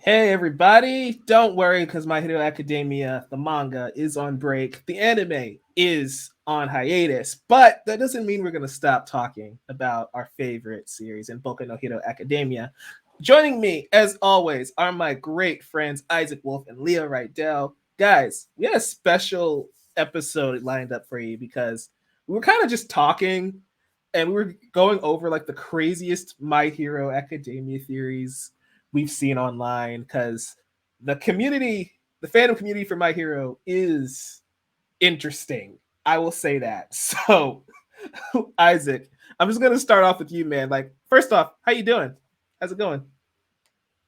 Hey everybody, don't worry because My Hero Academia, the manga, is on break. The anime is on hiatus, but that doesn't mean we're going to stop talking about our favorite series in Boku no Hero Academia. Joining me, as always, are my great friends Isaac Wolf and Leo Rydel. Guys, we had a special episode lined up for you because we were kind of just talking and we were going over like the craziest My Hero Academia theories we've seen online because the fandom community for My Hero is interesting. I will say that. So, Isaac, I'm just gonna start off with you, man. Like, first off, how you doing? How's it going?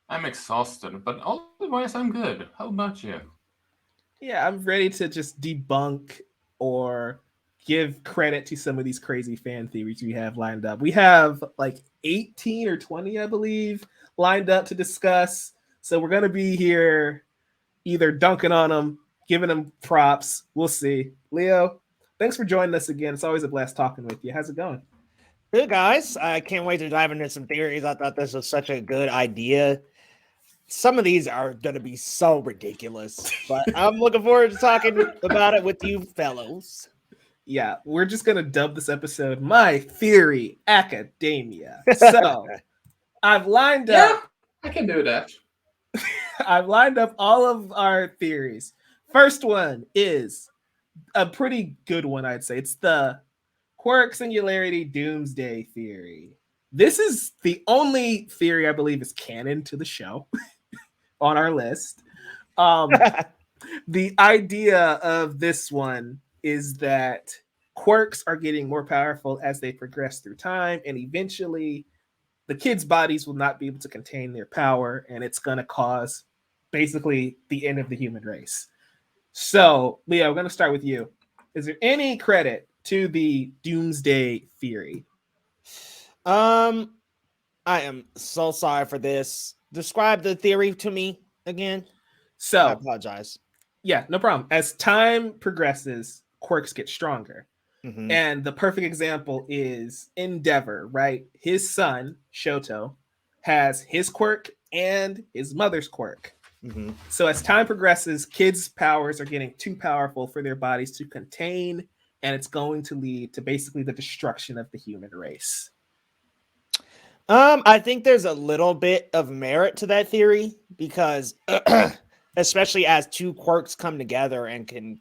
I'm exhausted, but otherwise I'm good. How about you? Yeah, I'm ready to just debunk or give credit to some of these crazy fan theories we have lined up. We have like 18 or 20, I believe, lined up to discuss. So we're gonna be here either dunking on them, giving them props. We'll see. Leo, thanks for joining us again. It's always a blast talking with you. How's it going? Good guys, I can't wait to dive into some theories. I thought this was such a good idea. Some of these are going to be so ridiculous, but I'm looking forward to talking about it with you fellows. Yeah, we're just gonna dub this episode My Theory Academia. So I've lined Yeah, up I can do that. I've lined up all of our theories. First one is a pretty good one, I'd say. It's the Quirk Singularity Doomsday theory. This is the only theory I believe is canon to the show on our list. Um, the idea of this one is that quirks are getting more powerful as they progress through time, and eventually the kids' bodies will not be able to contain their power, and it's going to cause basically the end of the human race. So, Leo, I'm going to start with you. Is there any credit to the doomsday theory? um, I am so sorry for this. Describe the theory to me again. I So, apologize. yeah, no problem. As time progresses, quirks get stronger. Mm-hmm. And the perfect example is Endeavor, right? His son, Shoto, has his quirk and his mother's quirk. Mm-hmm. So as time progresses, kids' powers are getting too powerful for their bodies to contain, and it's going to lead to basically the destruction of the human race. I think there's a little bit of merit to that theory because, especially as two quirks come together and can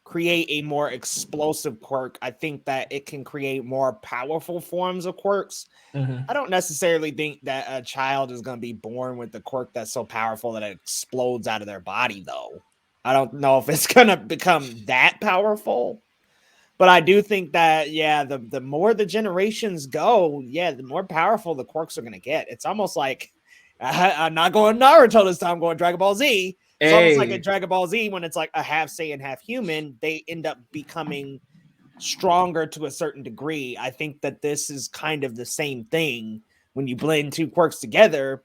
create a more explosive quirk, I think that it can create more powerful forms of quirks. Mm-hmm. I don't necessarily think that a child is going to be born with the quirk that's so powerful that it explodes out of their body, though. I don't know if it's going to become that powerful. But I do think that, yeah, the more the generations go, yeah, the more powerful the quirks are going to get. It's almost like I'm not going Naruto this time, I'm going Dragon Ball Z. It's almost like in Hey, Dragon Ball Z when it's like a half Saiyan, half human, they end up becoming stronger to a certain degree. I think that this is kind of the same thing when you blend two quirks together.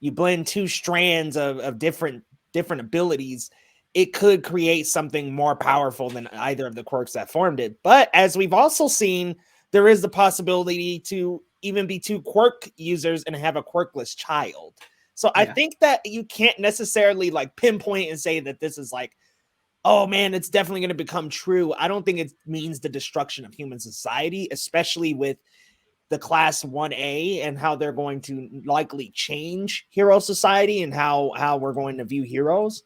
You blend two strands of different abilities. It could create something more powerful than either of the quirks that formed it. But as we've also seen, there is the possibility to even be two quirk users and have a quirkless child. So I yeah, think that you can't necessarily like pinpoint and say that this is like, oh man, it's definitely going to become true. I don't think it means the destruction of human society, especially with the class 1A and how they're going to likely change hero society and how we're going to view heroes.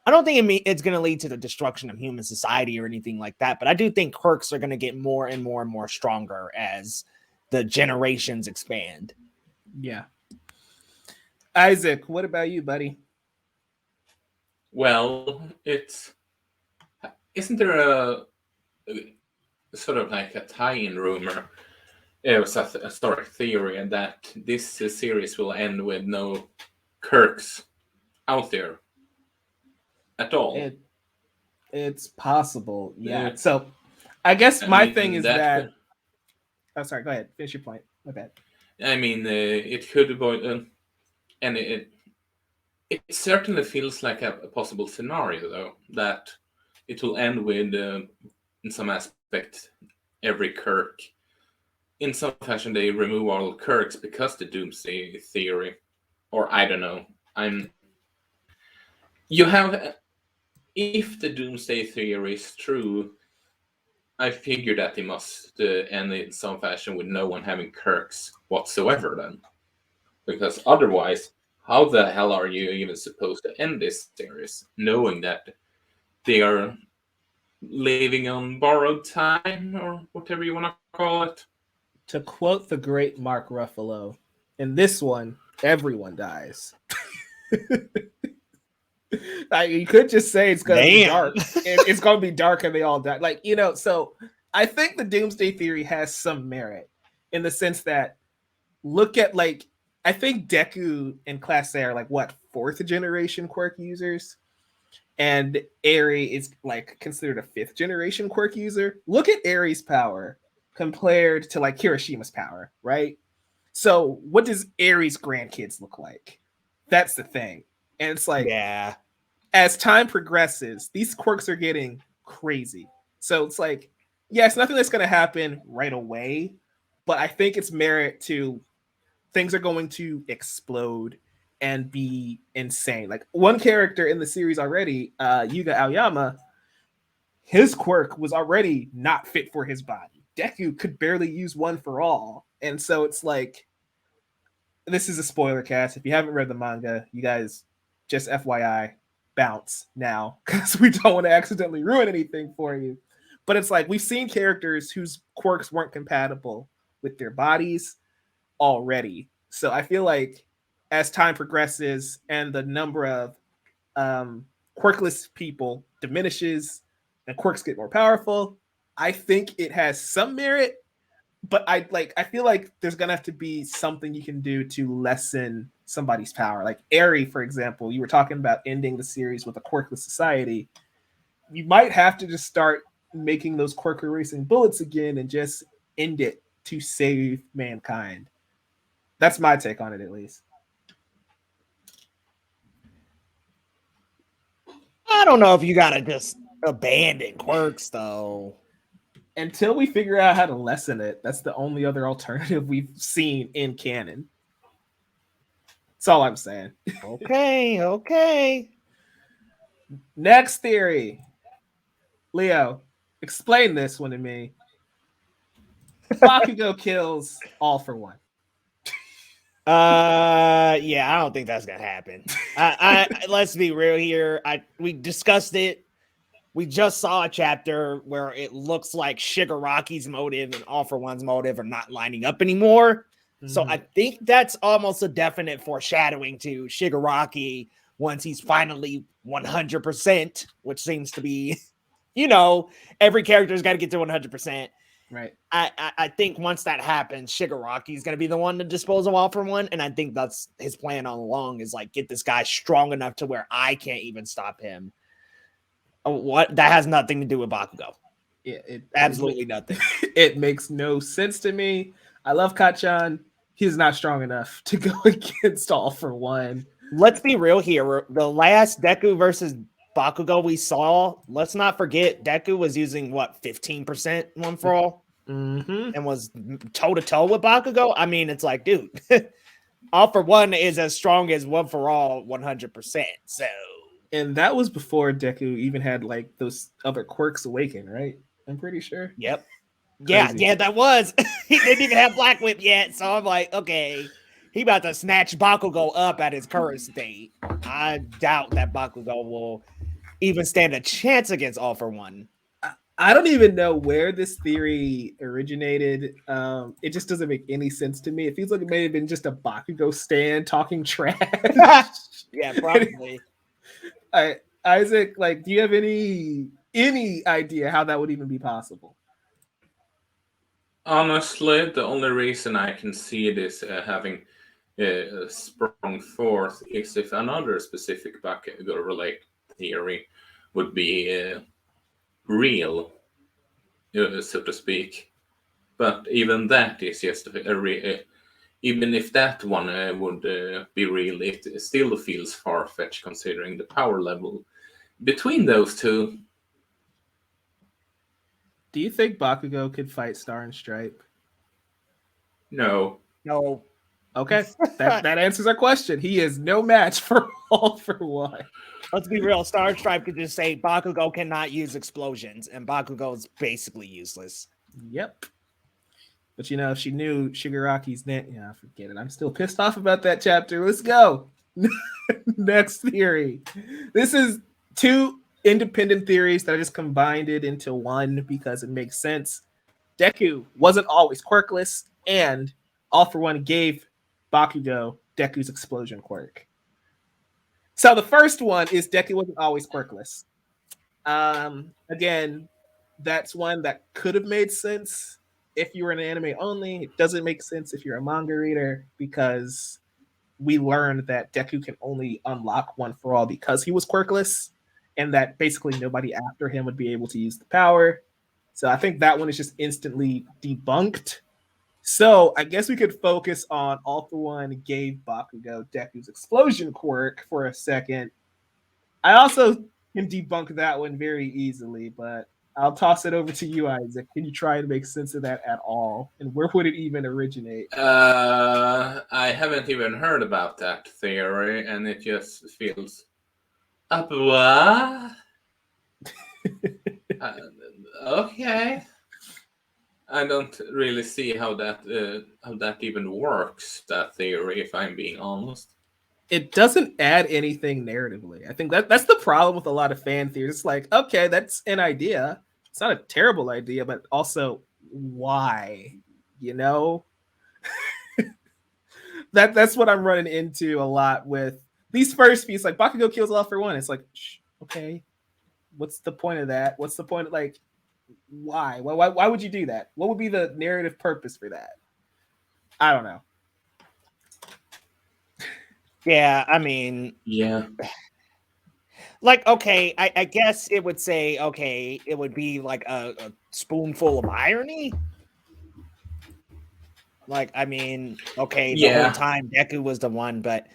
I don't think it's going to lead to the destruction of human society or anything like that, but I do think quirks are going to get more and more and more stronger as the generations expand. yeah. Isaac, what about you, buddy? Well, it's isn't there a sort of like a tie-in rumor? It was a theory that this series will end with no Kirks out there at all. It it's possible, yeah. Uh, So I guess I my thing mean is that that could. oh sorry, go ahead. Finish your point. My bad. I mean, it could avoid, and it certainly feels like a possible scenario, though, that it will end with, in some aspect, every Kirk. In some fashion, they remove all Kirks because the Doomsday theory, or I don't know. I'm. You have. If the Doomsday theory is true, I figure that they must end in some fashion with no one having Kirks whatsoever then. Because otherwise, how the hell are you even supposed to end this series knowing that they are living on borrowed time or whatever you want to call it? To quote the great Mark Ruffalo, in this one, everyone dies. Like, you could just say it's gonna be dark. It's gonna be dark and they all die. Like, so I think the Doomsday theory has some merit in the sense that look at like I think Deku and Class A are like what, fourth generation Quirk users? And Eri is like considered a fifth generation Quirk user. Look at Eri's power compared to like Kirishima's power, right? So what does Eri's grandkids look like? That's the thing. And it's like, Yeah. as time progresses, these quirks are getting crazy. So it's like, yeah, it's nothing that's going to happen right away, but I think it's merit to things are going to explode and be insane. Like one character in the series already, Yuga Aoyama, his quirk was already not fit for his body. Deku could barely use one for all. And so it's like, this is a spoiler cast. If you haven't read the manga, you guys, just FYI, bounce now because we don't want to accidentally ruin anything for you. But it's like we've seen characters whose quirks weren't compatible with their bodies already. So I feel like as time progresses and the number of quirkless people diminishes and quirks get more powerful, I think it has some merit. But I feel like there's gonna have to be something you can do to lessen somebody's power. Like Eri, for example, you were talking about ending the series with a quirkless society. You might have to just start making those quirk erasing bullets again and just end it to save mankind. That's my take on it, at least. I don't know if you gotta just abandon quirks though. Until we figure out how to lessen it, that's the only other alternative we've seen in canon. That's all I'm saying. Okay. Next theory. Leo, explain this one to me. Bakugo kills All for One. Yeah, I don't think that's gonna happen. I let's be real here. We discussed it. We just saw a chapter where it looks like Shigaraki's motive and All for One's motive are not lining up anymore. So I think that's almost a definite foreshadowing to Shigaraki once he's finally 100%, which seems to be, every character's got to get to 100%. Right. I think once that happens, Shigaraki is going to be the one to dispose of All for One. And I think that's his plan all along is like, get this guy strong enough to where I can't even stop him. What? That has nothing to do with Bakugo. Yeah, Absolutely nothing. It makes no sense to me. I love Kachan. He's not strong enough to go against All for One. Let's be real here. The last Deku versus Bakugo we saw, let's not forget Deku was using 15% one for all and was toe to toe with Bakugo. I mean, it's like, dude, All for One is as strong as one for all 100%. So, and that was before Deku even had like those other quirks awaken, right? I'm pretty sure. Yep. Crazy. Yeah, that was. He didn't even have Black Whip yet, so I'm like, okay, he about to snatch Bakugo up at his current state. I doubt that Bakugo will even stand a chance against All for One. I don't even know where this theory originated. It just doesn't make any sense to me. It feels like it may have been just a Bakugo stan talking trash. Yeah, probably. Isaac, like, do you have any idea how that would even be possible? Honestly, the only reason I can see this having sprung forth is if another specific Bakugo-related theory would be real, so to speak. But even that is just even if that one would be real, it still feels far-fetched considering the power level between those two. Do you think Bakugo could fight Star and Stripe? No. Okay, that answers our question. He is no match for All for One. Let's be real. Star Stripe could just say Bakugo cannot use explosions, and Bakugo is basically useless. Yep. But if she knew Shigaraki's name, yeah, forget it. I'm still pissed off about that chapter. Let's go. Next theory. This is two independent theories that I just combined it into one because it makes sense. Deku wasn't always quirkless, and All for One gave Bakugo Deku's explosion quirk. So the first one is Deku wasn't always quirkless. Again, that's one that could have made sense if you were an anime only. It doesn't make sense if you're a manga reader because we learned that Deku can only unlock One for All because he was quirkless, and that basically nobody after him would be able to use the power. So I think that one is just instantly debunked. So I guess we could focus on All for One gave Bakugo Deku's explosion quirk for a second. I also can debunk that one very easily, but I'll toss it over to you, Isaac. Can you try and make sense of that at all? And where would it even originate? I haven't even heard about that theory, and it just feels up what? Okay. I don't really see how that even works, that theory, if I'm being honest. It doesn't add anything narratively. I think that's the problem with a lot of fan theories. It's like, okay, that's an idea. It's not a terrible idea, but also why? That's what I'm running into a lot with these first few. It's like Bakugo kills All for One. It's like, okay, what's the point of that? What's the point of, like, why? Why would you do that? What would be the narrative purpose for that? I don't know. Yeah, I mean, Yeah. like, okay, I guess it would say, okay, it would be like a spoonful of irony. Like, I mean, okay, the whole time Deku was the one, but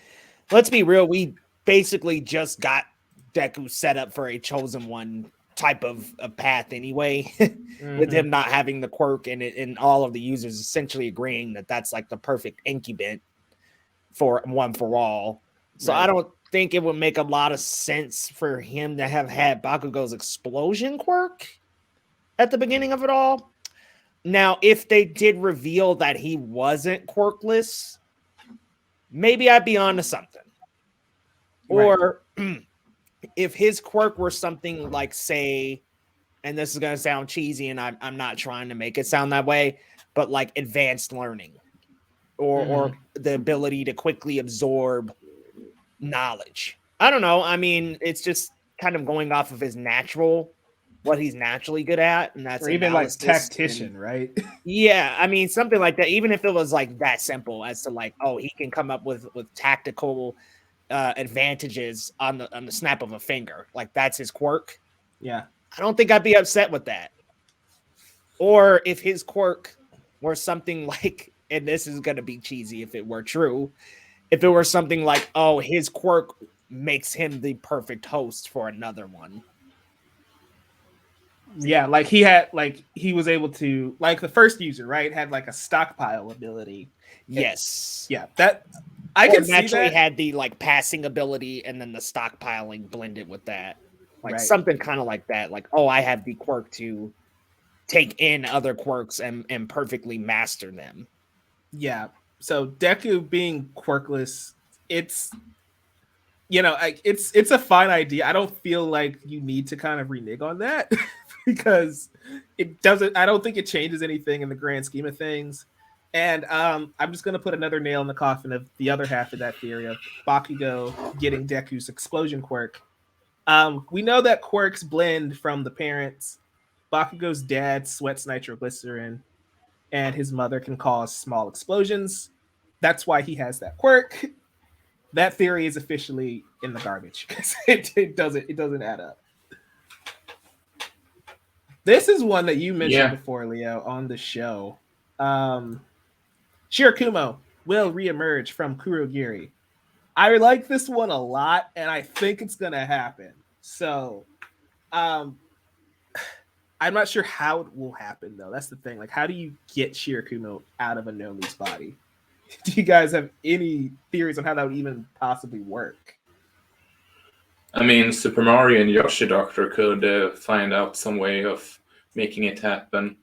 let's be real, we basically just got Deku set up for a chosen one type of a path anyway, with him not having the quirk and all of the users essentially agreeing that that's like the perfect incubant for One for All. So right. I don't think it would make a lot of sense for him to have had Bakugo's explosion quirk at the beginning of it all. Now, if they did reveal that he wasn't quirkless, maybe I'd be onto something. Right. Or if his quirk were something like, say, and this is going to sound cheesy, and I'm not trying to make it sound that way, but like advanced learning or the ability to quickly absorb knowledge. I don't know. I mean, it's just kind of going off of his what he's naturally good at, and that's or even like tactician, right? Yeah, I mean, something like that. Even if it was like that simple as to like, oh, he can come up with tactical advantages on the snap of a finger. Like that's his quirk. Yeah, I don't think I'd be upset with that. Or if his quirk were something like, and this is going to be cheesy if it were true, if it were something like, oh, his quirk makes him the perfect host for another one. Yeah, like he was able to, like the first user, right, had like a stockpile ability. Yes. Yeah, that I can naturally see that. Had the like passing ability and then the stockpiling blended with that. Like something kind of like that. Like, oh, I have the quirk to take in other quirks and perfectly master them. Yeah. So Deku being quirkless, it's it's a fine idea. I don't feel like you need to kind of renege on that because it doesn't. I don't think it changes anything in the grand scheme of things. And I'm just gonna put another nail in the coffin of the other half of that theory of Bakugo getting Deku's explosion quirk. We know that quirks blend from the parents. Bakugo's dad sweats nitroglycerin, and his mother can cause small explosions. That's why he has that quirk. That theory is officially in the garbage because it doesn't add up. This is one that you mentioned before, Leo, on the show. Shirakumo will reemerge from Kurogiri. I like this one a lot, and I think it's gonna happen. So, I'm not sure how it will happen though. That's the thing. Like, how do you get Shirakumo out of Anomi's body? Do you guys have any theories on how that would even possibly work? I mean, Super Mario and Yoshi Doctor could find out some way of making it happen.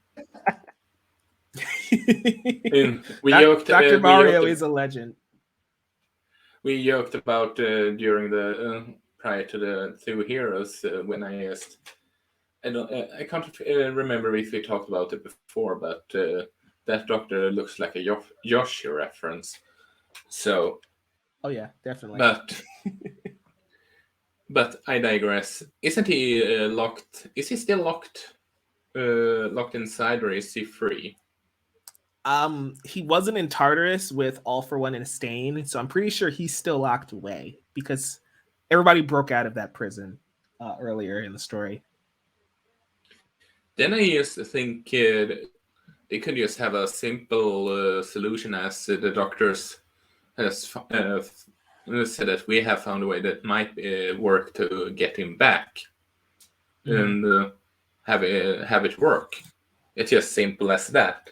And Dr. Mario is a legend. We joked about during the prior to the two heroes when I asked. I can't remember if we talked about it before, but that Doctor looks like a Yoshi reference. So, Oh yeah, definitely. But I digress. Isn't he locked? Is he still locked? Locked inside, or is he free? He wasn't in Tartarus with All for One and Stain, so I'm pretty sure he's still locked away because everybody broke out of that prison earlier in the story. Then I used to think they could just have a simple solution, as the doctors has said that we have found a way that might work to get him back and have it work. It's just simple as that.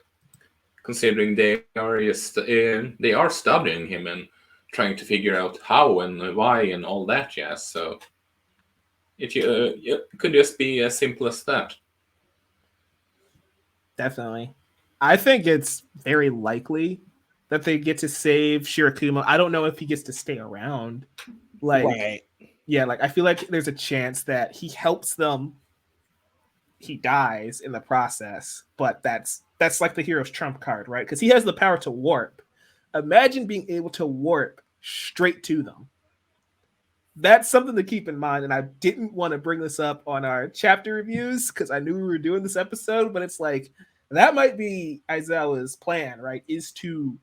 Considering they are studying him and trying to figure out how and why and all that jazz. So it could just be as simple as that. Definitely. I think it's very likely that they get to save Shirakumo. I don't know if he gets to stay around. Like, Right. yeah, like I feel like there's a chance that he helps them. He dies in the process, but that's like the hero's trump card, right? Because he has the power to warp. Imagine being able to warp straight to them. That's something to keep in mind. And I didn't want to bring this up on our chapter reviews because I knew we were doing this episode, but it's like that might be Aizawa's plan, right? Is to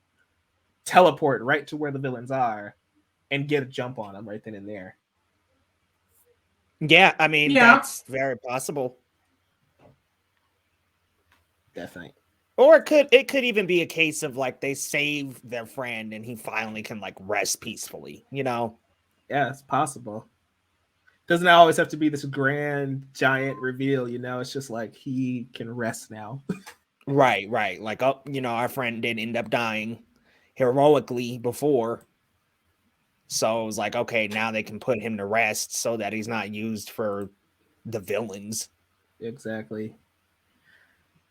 teleport right to where the villains are and get a jump on them right then and there. Yeah, I mean that's very possible. Definitely. Or it could even be a case of like they save their friend and he finally can like rest peacefully, you know? Yeah, it's possible. Doesn't always have to be this grand giant reveal, you know? It's just like he can rest now. Right. Like, oh, you know, our friend did end up dying heroically before. So it was like, okay, now they can put him to rest so that he's not used for the villains. Exactly.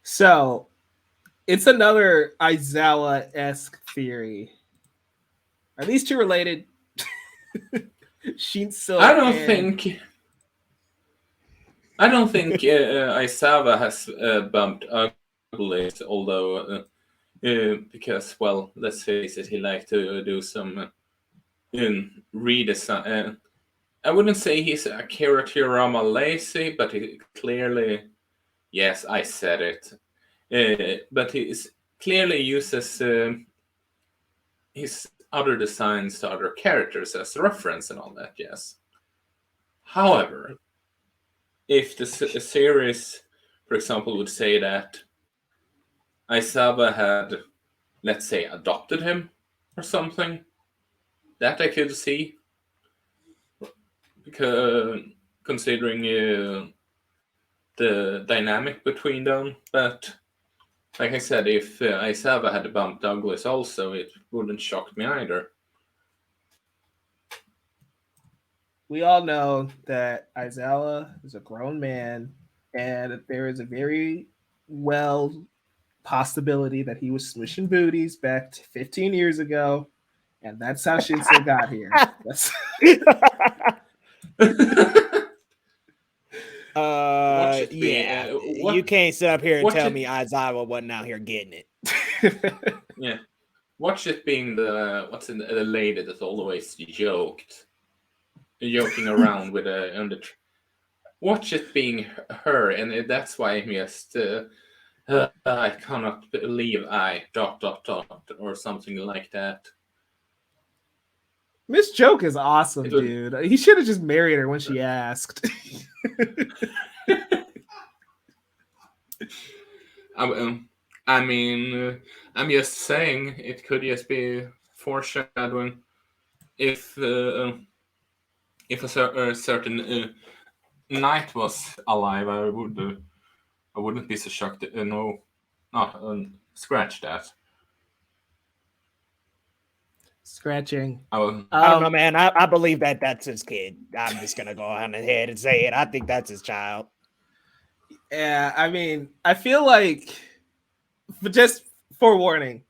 So it's another Aizawa-esque theory. Are these two related? Shinso. I don't think Aizawa has bumped uglies, although because, well, let's face it, he liked to do some redesign. I wouldn't say he's a Kiratirama lazy, but he clearly, yes, I said it. But he clearly uses his other designs to other characters as a reference and all that, yes. However, if the series, for example, would say that Aizawa had, let's say, adopted him or something, that I could see. Because considering the dynamic between them, but like I said, if Aizawa had bumped Douglas also, it wouldn't shock me either. We all know that Aizawa is a grown man, and there is a very well possibility that he was smishing booties back 15 years ago, and that's how Shinso got here. That's You can't sit up here and tell me Aizawa wasn't out here getting it. Yeah. Watch it being the lady that's always joking around with watch it being her, and that's why I'm just I cannot believe or something like that. Miss Joke is awesome, dude. He should have just married her when she asked. I mean, I'm just saying it could just be foreshadowing. If a certain knight was alive, I wouldn't be so shocked. No, not scratch that. Scratching. Oh, I don't know, man. I believe that that's his kid. I'm just gonna go on ahead and say it. I think that's his child. Yeah, I mean, I feel like, but just forewarning,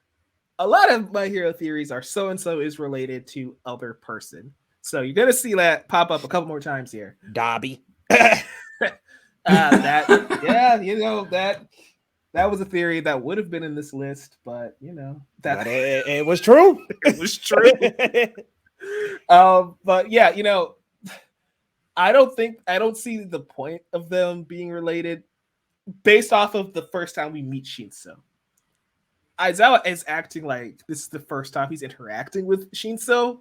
a lot of My Hero theories are so and so is related to other person. So you're gonna see that pop up a couple more times here. Dobby. That was a theory that would have been in this list, but that But it was true. it was true. But yeah, I don't see the point of them being related based off of the first time we meet Shinso. Aizawa is acting like this is the first time he's interacting with Shinso,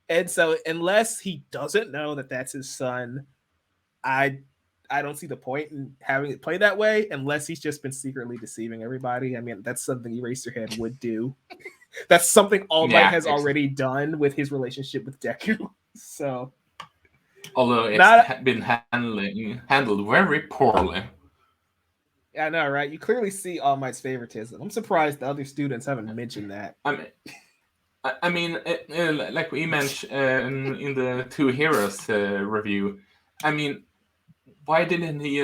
and so unless he doesn't know that that's his son, I don't see the point in having it play that way unless he's just been secretly deceiving everybody. I mean, that's something Eraserhead would do. That's something All Might has already done with his relationship with Deku. So, although it's been handled very poorly. I know, right? You clearly see All Might's favoritism. I'm surprised the other students haven't mentioned that. I mean, like we mentioned in the Two Heroes review, I mean, why didn't he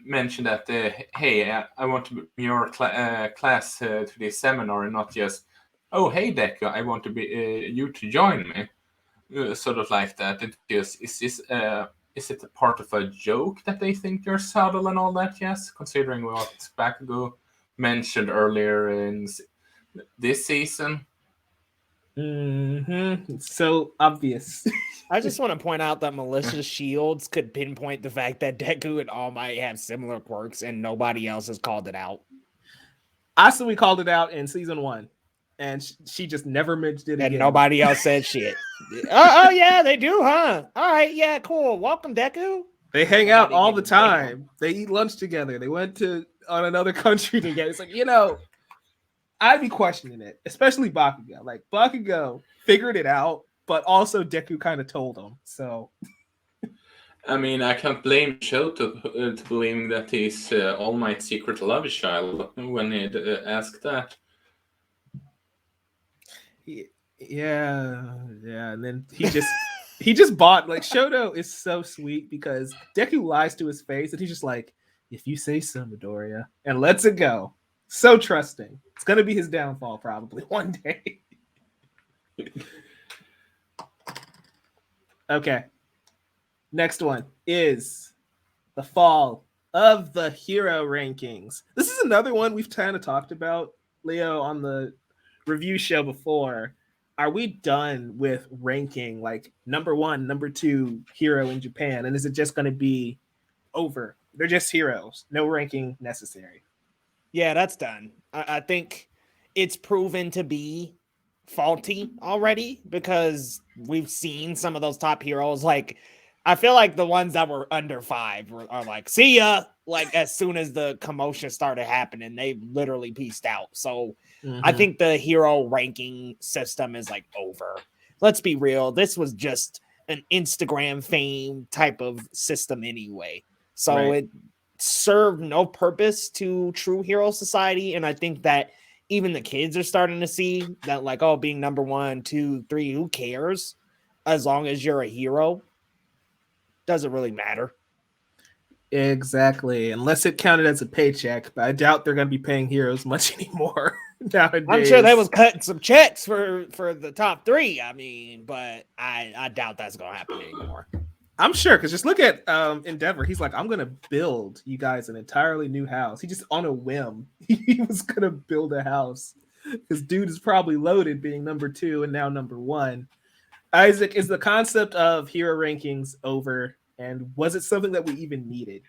mention that, hey, I want to be your class to this seminar, and not just, oh, hey, Deku, I want to be you to join me? Sort of like that. Is it a part of a joke that they think you're subtle and all that? Yes, considering what Bakugo mentioned earlier in this season. It's so obvious. I just want to point out that Malicious Shields could pinpoint the fact that Deku and All Might have similar quirks, and nobody else has called it out. Asumi called it out in season 1, and she just never mentioned it again. And nobody else said shit. Oh, yeah, they do, huh? All right, yeah, cool. Welcome, Deku. They hang out all the time. They eat lunch together. They went on another country together. It's like, I'd be questioning it, especially Bakugo. Like, Bakugo figured it out, but also Deku kind of told him. So, I mean, I can't blame Sho to believing that he's All Might's secret love child when he asked that. Yeah, and then he just bought, like, Shoto is so sweet because Deku lies to his face, and he's just like, if you say so, Midoriya, and lets it go. So trusting. It's gonna be his downfall probably one day. Okay. Next one is the fall of the hero rankings. This is another one we've kind of talked about, Leo, on the review show before. Are we done with ranking like number 1, number 2 hero in Japan? And is it just going to be over? They're just heroes. No ranking necessary. Yeah, that's done. I think it's proven to be faulty already because we've seen some of those top heroes. Like, I feel like the ones that were under 5 are like, see ya. Like, as soon as the commotion started happening, they literally pieced out. So I think the hero ranking system is like over. Let's be real. This was just an Instagram fame type of system anyway. So It served no purpose to true hero society. And I think that even the kids are starting to see that, like, oh, being number 1, 2, 3, who cares? As long as you're a hero, doesn't really matter. Exactly. Unless it counted as a paycheck, but I doubt they're going to be paying heroes much anymore nowadays. I'm sure they was cutting some checks for the top 3. I mean, but I doubt that's going to happen anymore. I'm sure, because just look at Endeavor. He's like, I'm going to build you guys an entirely new house. He just, on a whim, he was going to build a house. Because dude is probably loaded being number 2 and now number 1. Isaac, is the concept of hero rankings over? And was it something that we even needed?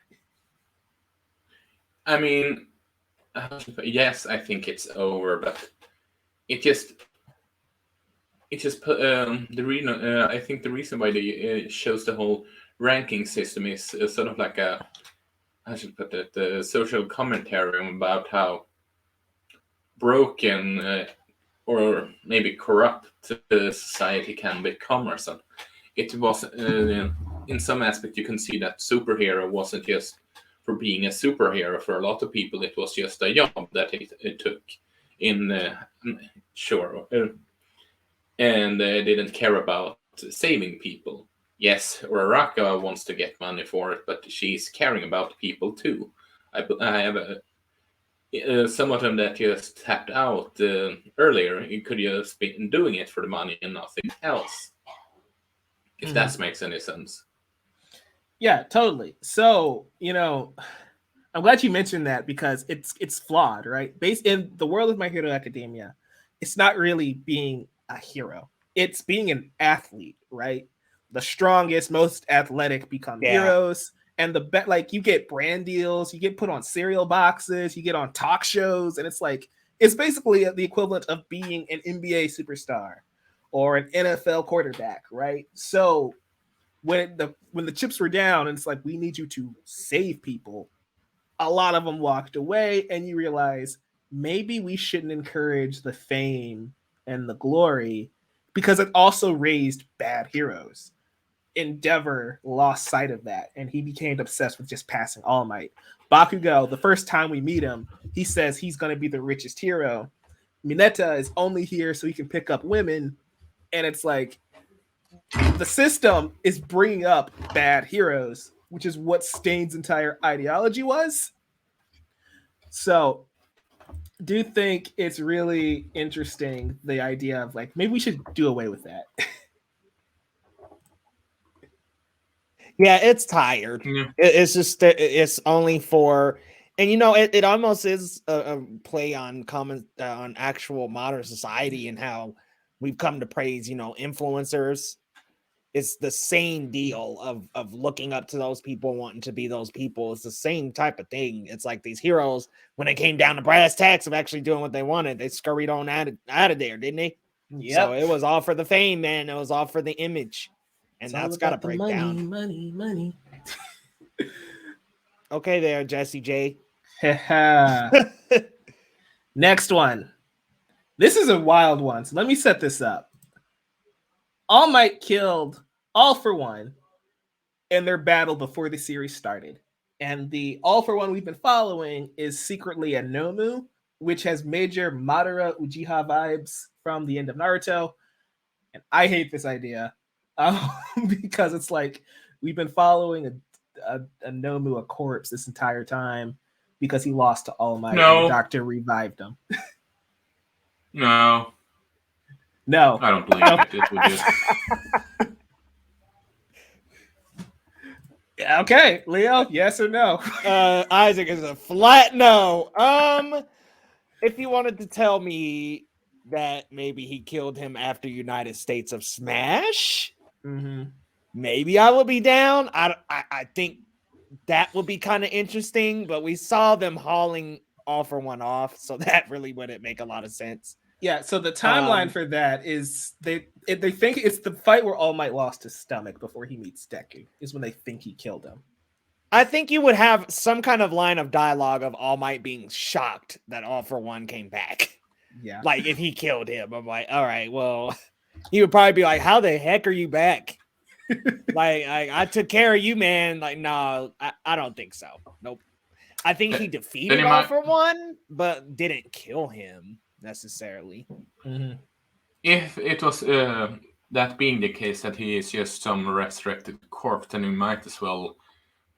I mean, yes, I think it's over, but it just put the reason. I think the reason why they shows the whole ranking system is sort of like I should put it, the social commentary about how broken or maybe corrupt society can become or something. It was in some aspect you can see that superhero wasn't just for being a superhero. For a lot of people, it was just a job that it took. and didn't care about saving people. Yes, Uraraka wants to get money for it, but she's caring about people too. I have some of them that just tapped out earlier. You could just be doing it for the money and nothing else. If that makes any sense. Yeah, totally. So, I'm glad you mentioned that because it's flawed, right? Based in the world of My Hero Academia, it's not really being a hero. It's being an athlete, right? The strongest, most athletic become heroes. And like you get brand deals, you get put on cereal boxes, you get on talk shows, and it's basically the equivalent of being an NBA superstar or an NFL quarterback, right? So when the chips were down and it's like we need you to save people, a lot of them walked away, and you realize maybe we shouldn't encourage the fame and the glory because it also raised bad heroes. Endeavor lost sight of that, and he became obsessed with just passing All Might. Bakugo, the first time we meet him, he says he's going to be the richest hero. Mineta is only here so he can pick up women, and it's like the system is bringing up bad heroes, which is what Stain's entire ideology was. So, do you think it's really interesting the idea of like maybe we should do away with that? Yeah, it's tired. Yeah. It's just it's only for, and it almost is a play on on actual modern society and how we've come to praise influencers. It's the same deal of looking up to those people, wanting to be those people. It's the same type of thing. It's like these heroes, when it came down to brass tacks of actually doing what they wanted, they scurried on out of there, didn't they? Yep. So it was all for the fame, man. It was all for the image. And that's got to break down. Money. Okay there, Jesse J. Next one. This is a wild one. So let me set this up. All Might killed All for One in their battle before the series started. And the All for One we've been following is secretly a Nomu, which has major Madara Uchiha vibes from the end of Naruto. And I hate this idea because it's like we've been following a Nomu, a corpse, this entire time because he lost to All Might and the doctor revived him. No. I don't believe it would do. Okay, Leo, yes or no? Isaac is a flat no. If you wanted to tell me that maybe he killed him after United States of Smash, maybe I would be down. I think that would be kind of interesting, but we saw them hauling All for One off, so that really wouldn't make a lot of sense. Yeah, so the timeline for that is they think it's the fight where All Might lost his stomach before he meets Deku is when they think he killed him. I think you would have some kind of line of dialogue of All Might being shocked that All for One came back. Yeah. Like if he killed him, I'm like, all right, well, he would probably be like, how the heck are you back? like I took care of you, man. Like, no, I don't think so. Nope. I think he defeated All for One, but didn't kill him necessarily. If it was that being the case, that he is just some resurrected corpse, then he might as well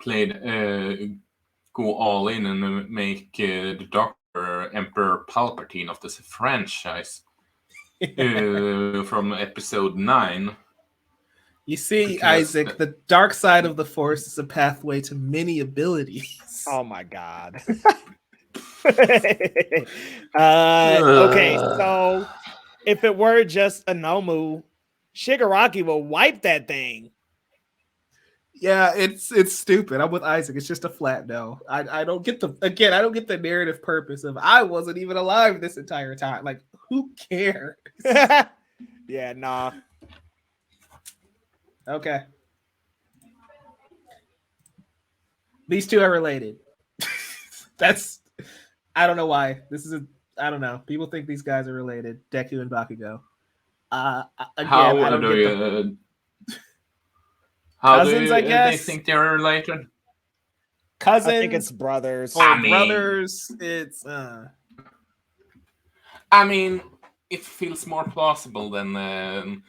go all in and make the Doctor Emperor Palpatine of this franchise from episode 9. You see, Isaac, the dark side of the Force is a pathway to many abilities. Oh my god. Okay, so if it were just a Nomu, Shigaraki will wipe that thing. Yeah, it's stupid. I'm with Isaac. It's just a flat no. I don't get the narrative purpose of I wasn't even alive this entire time. Like, who cares? Yeah, nah. Okay. These two are related. I don't know why. I don't know. People think these guys are related. Deku and Bakugo. Cousins, I guess. They think they're related? Cousins. I think it's brothers. Brothers. It's I mean, it feels more plausible than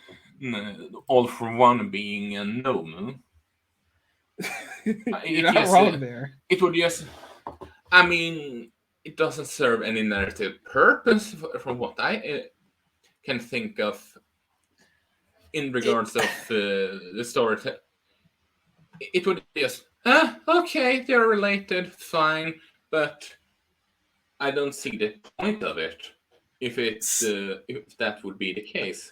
All for One being a Nomu. You're not wrong there. It would just, I mean, it doesn't serve any narrative purpose from what I can think of in regards of the story. It would just, okay, they're related, fine, but I don't see the point of it if that would be the case.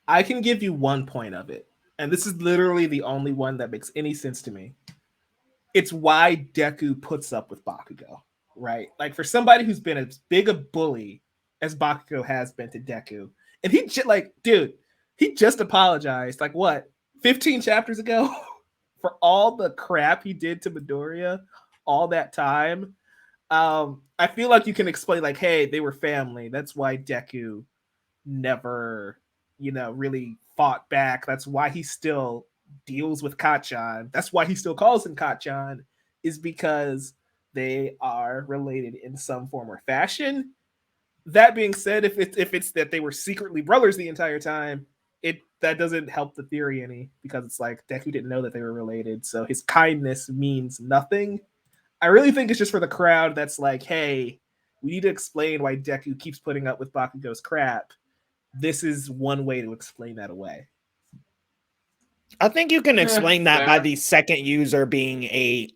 I can give you one point of it, and this is literally the only one that makes any sense to me. It's why Deku puts up with Bakugo, right? Like for somebody who's been as big a bully as Bakugo has been to Deku, and he dude, he just apologized, like what, 15 chapters ago, for all the crap he did to Midoriya all that time. I feel like you can explain, like, hey, they were family. That's why Deku never, really fought back. That's why he still deals with Kacchan. That's why he still calls him Kacchan, is because they are related in some form or fashion. That being said, if it's that they were secretly brothers the entire time, that doesn't help the theory any, because it's like Deku didn't know that they were related, so his kindness means nothing. I really think it's just for the crowd that's like, hey, we need to explain why Deku keeps putting up with Bakugo's crap. This is one way to explain that away. I think you can explain that by fair. the second user being a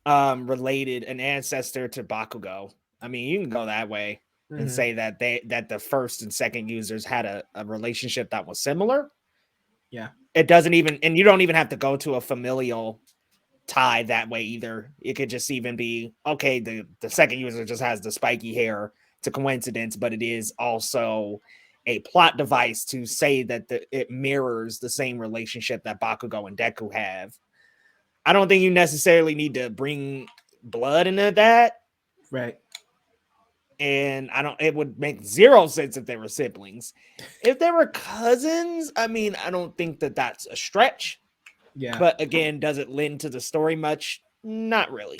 related, an ancestor to Bakugo. I mean, you can go that way and say that the first and second users had a relationship that was similar. Yeah. It doesn't even, and you don't even have to go to a familial tie that way either. It could just even be, okay, the second user just has the spiky hair. It's a coincidence, but it is also a plot device to say that it mirrors the same relationship that Bakugo and Deku have. I don't think you necessarily need to bring blood into that. Right. And it would make zero sense if they were siblings. If they were cousins, I mean, I don't think that that's a stretch. Yeah. But again, does it lend to the story much? Not really.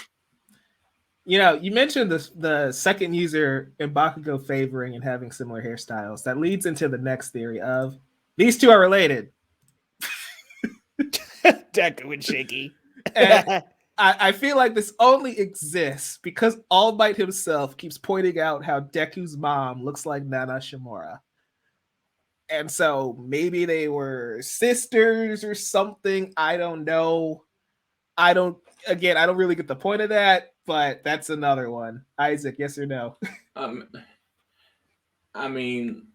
You mentioned the second user and Bakugo favoring and having similar hairstyles. That leads into the next theory of these two are related. Deku and Shaky. And I feel like this only exists because All Might himself keeps pointing out how Deku's mom looks like Nana Shimura. And so maybe they were sisters or something. I don't know. I don't really get the point of that, but that's another one. Isaac, yes or no? I mean,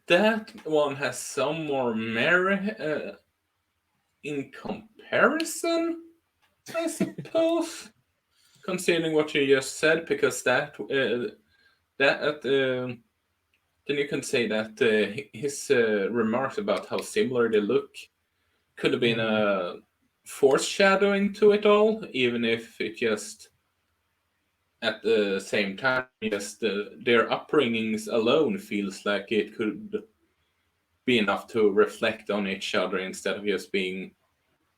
that one has some more merit in comparison, I suppose, considering what you just said, because then you can say that his remarks about how similar they look could have been a foreshadowing to it all, even if it just at the same time, just their upbringings alone feels like it could be enough to reflect on each other instead of just being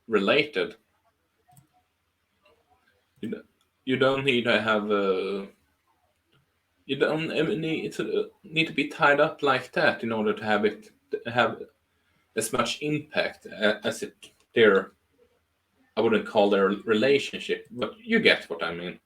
related. You don't need to have you don't need to be tied up like that in order to have as much impact as their, I wouldn't call their relationship, but you get what I mean.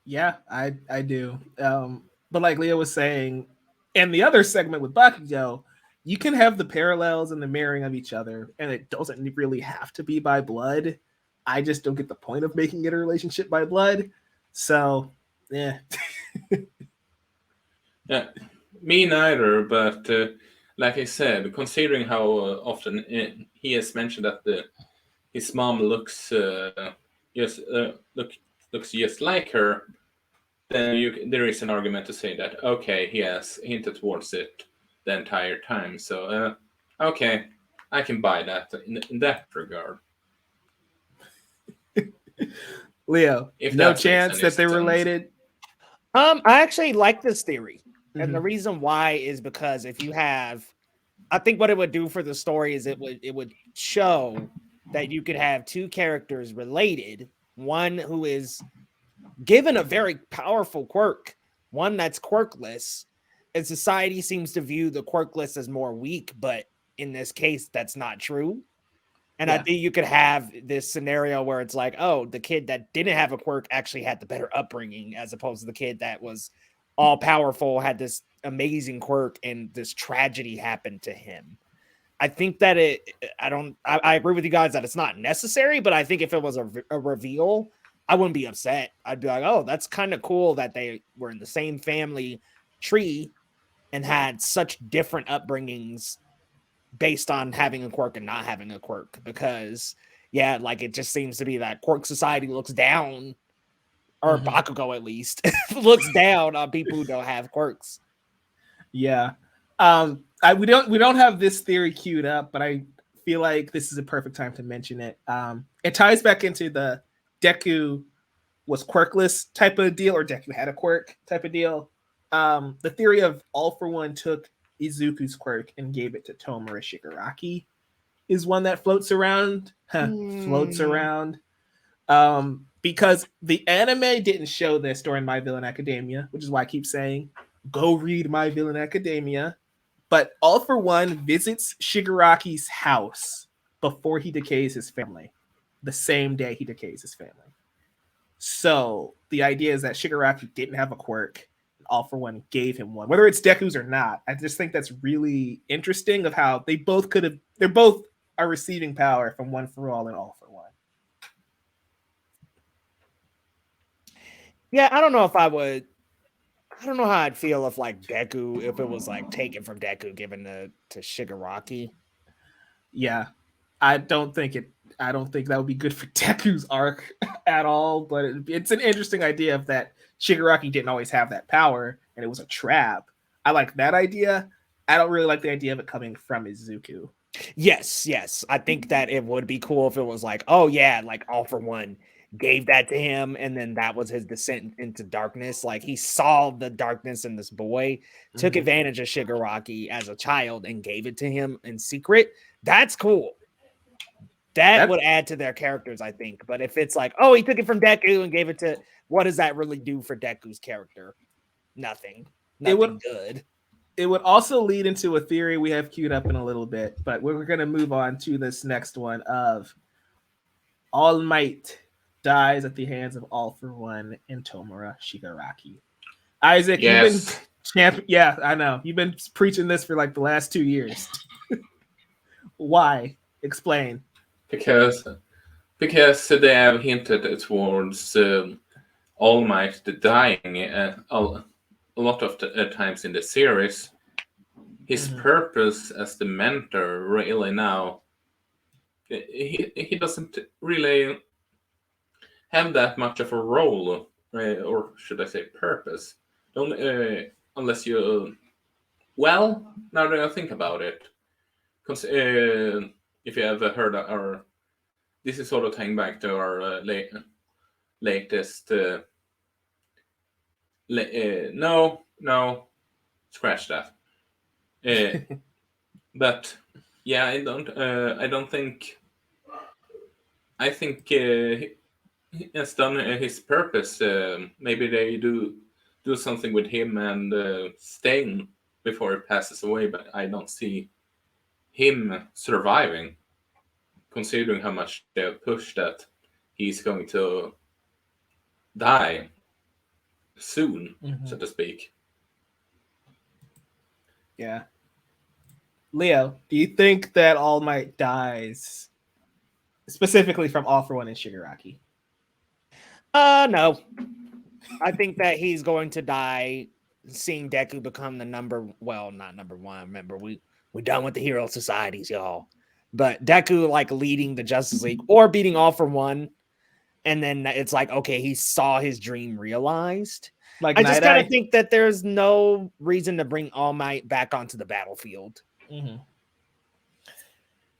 Yeah, I do. But like Leo was saying, in the other segment with Bakugo, you can have the parallels and the mirroring of each other, and it doesn't really have to be by blood. I just don't get the point of making it a relationship by blood. So, yeah. Yeah, me neither. But like I said, considering how often he has mentioned that his mom looks looks just like her, then there is an argument to say that okay, he has hinted towards it the entire time. So okay, I can buy that in that regard. Leo, If no that makes chance any that they're sense. related. I actually like this theory. And the reason why is because if you have, I think what it would do for the story is it would show that you could have two characters related, one who is given a very powerful quirk, one that's quirkless, and society seems to view the quirkless as more weak, but in this case, that's not true. And I think you could have this scenario where it's like, oh, the kid that didn't have a quirk actually had the better upbringing, as opposed to the kid that was all powerful, had this amazing quirk, and this tragedy happened to him. I think that I agree with you guys that it's not necessary, but I think if it was a reveal, I wouldn't be upset. I'd be like, oh, that's kind of cool that they were in the same family tree and had such different upbringings based on having a quirk and not having a quirk, because like it just seems to be that quirk society looks down, or Bakugo at least looks down on people who don't have quirks. Yeah. We don't have this theory queued up, but I feel like this is a perfect time to mention it. It ties back into the Deku was quirkless type of deal, or Deku had a quirk type of deal. The theory of All for One took Izuku's quirk and gave it to Tomura Shigaraki is one that floats around. Because the anime didn't show this during My Villain Academia, which is why I keep saying, go read My Villain Academia. But All for One visits Shigaraki's house before he decays his family, the same day he decays his family. So the idea is that Shigaraki didn't have a quirk. All for One gave him one, whether it's Deku's or not. I just think that's really interesting of how they're both are receiving power from One for All and All for One. Yeah, I don't know how I'd feel if like Deku, if it was like taken from Deku, given to Shigaraki. Yeah, I don't think that would be good for Deku's arc at all. But it's an interesting idea of that Shigaraki didn't always have that power, and it was a trap. I like that idea. I don't really like the idea of it coming from Izuku. Yes. I think that it would be cool if it was like, oh yeah, like All for One gave that to him, and then that was his descent into darkness. Like he saw the darkness in this boy, took advantage of Shigaraki as a child, and gave it to him in secret. That's cool. That would add to their characters, I think. But if it's like, oh, he took it from Deku and gave it to, what does that really do for Deku's character? Nothing good. It would also lead into a theory we have queued up in a little bit, but we're going to move on to this next one of All Might dies at the hands of All for One and Tomura Shigaraki. Isaac, yes. Yeah, I know. You've been preaching this for like the last 2 years. Why? Explain. Because they have hinted towards All Might dying a lot of times in the series. His purpose as the mentor really now, he doesn't really have that much of a role, or should I say purpose. Unless you, well, now that I think about it, because if you ever heard this is sort of tying back to our latest. No, scratch that. But yeah, I don't think. I think he has done his purpose. Maybe they do something with him and staying before he passes away. But I don't see him surviving, considering how much they have pushed that he's going to die soon, so to speak. Yeah. Leo, do you think that All Might dies specifically from All for One and Shigaraki? No. I think that he's going to die seeing Deku become not number one. Remember, we're done with the hero societies, y'all. But Deku like leading the Justice League or beating All for One. And then it's like, okay, he saw his dream realized. Like I just kind of think that there's no reason to bring All Might back onto the battlefield.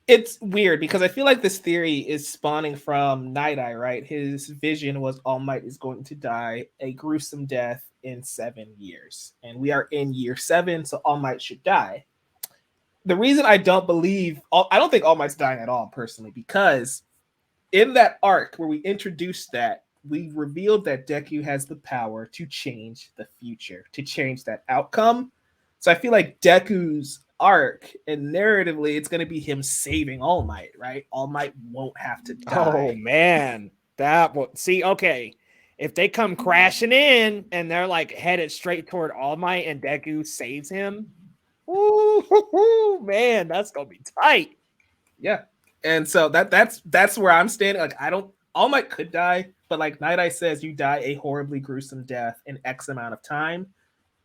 It's weird because I feel like this theory is spawning from Night Eye, right? His vision was All Might is going to die a gruesome death in 7 years. And we are in year 7, so All Might should die. The reason I don't think All Might's dying at all, personally, because in that arc where we introduced that, we revealed that Deku has the power to change the future, to change that outcome. So I feel like Deku's arc and narratively, it's going to be him saving All Might, right? All Might won't have to die. Oh man, that will see. Okay, if they come crashing in and they're like headed straight toward All Might and Deku saves him, ooh, man, that's gonna be tight. Yeah, and so that's where I'm standing. Like I don't. All Might could die, but like Night Eye says, you die a horribly gruesome death in X amount of time.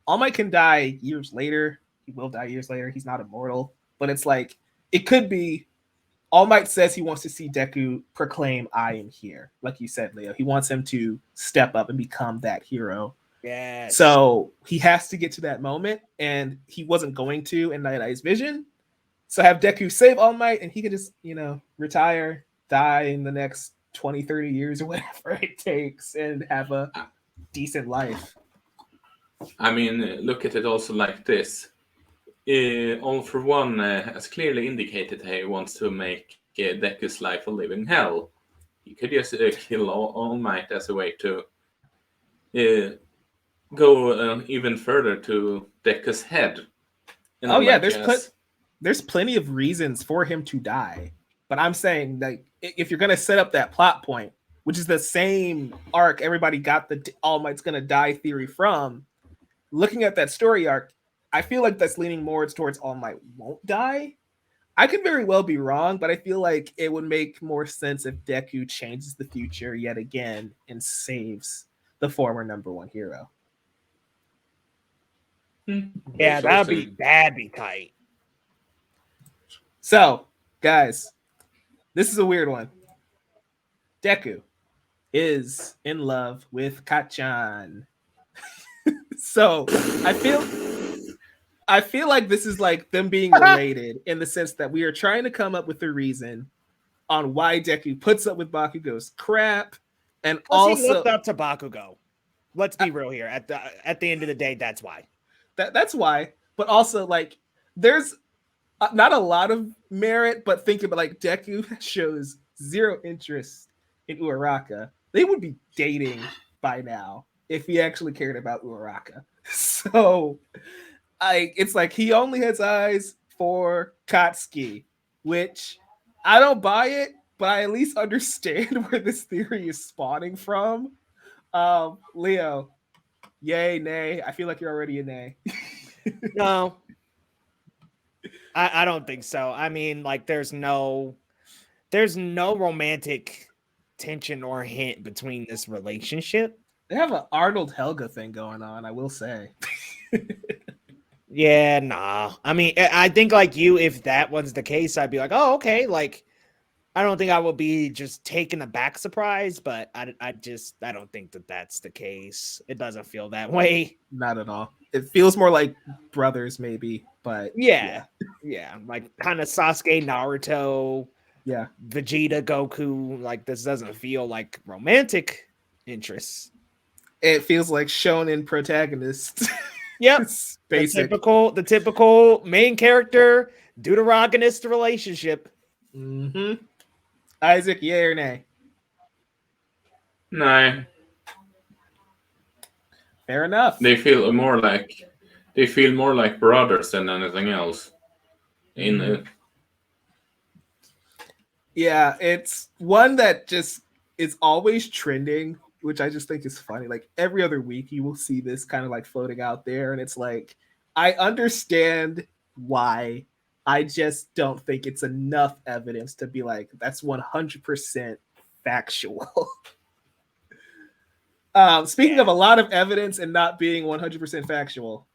All Might can die years later. He will die years later. He's not immortal, but it's like it could be. All Might says he wants to see Deku proclaim, "I am here," like you said, Leo. He wants him to step up and become that hero. Yes. So he has to get to that moment, and he wasn't going to in Night Eye's vision. So have Deku save All Might, and he can just, retire, die in the next 20, 30 years or whatever it takes, and have a decent life. I mean, look at it also like this. All for One has clearly indicated he wants to make Deku's life a living hell. He could just kill All Might as a way to go even further to Deku's head. Oh yeah, there's plenty of reasons for him to die. But I'm saying, like, if you're gonna set up that plot point, which is the same arc everybody got the All Might's gonna die theory from, looking at that story arc, I feel like that's leaning more towards All Might won't die. I could very well be wrong, but I feel like it would make more sense if Deku changes the future yet again and saves the former number one hero. Yeah, that'd be tight. So, guys, this is a weird one. Deku is in love with Kachan. So I feel like this is like them being related in the sense that we are trying to come up with a reason on why Deku puts up with Bakugo's crap, and also he looked up to Bakugo. Let's be real here. At the end of the day, that's why. That's why. But also, like, there's not a lot of merit, but think about, like, Deku shows zero interest in Uraraka. They would be dating by now if he actually cared about Uraraka. So it's like he only has eyes for Katsuki, which I don't buy it, but I at least understand where this theory is spawning from. Leo, yay, nay? I feel like you're already a nay. No, I don't think so. I mean, like, there's no romantic tension or hint between this relationship. They have an Arnold Helga thing going on, I will say. Yeah, nah. I mean, I think like you, if that was the case, I'd be like, oh, okay. Like, I don't think I will be just taken aback surprised, but I don't think that that's the case. It doesn't feel that way. Not at all. It feels more like brothers, maybe, but yeah. Like kind of Sasuke, Naruto, yeah, Vegeta, Goku. Like, this doesn't feel like romantic interests. It feels like shonen protagonist. Yep, the typical main character deuteragonist relationship. Mm-hmm. Isaac, yay or nay? No. Fair enough. They feel more like brothers than anything else. Yeah, it's one that just is always trending, which I just think is funny. Like every other week, you will see this kind of like floating out there, and it's like, I understand why. I just don't think it's enough evidence to be like, that's 100% factual. Speaking of a lot of evidence and not being 100% factual,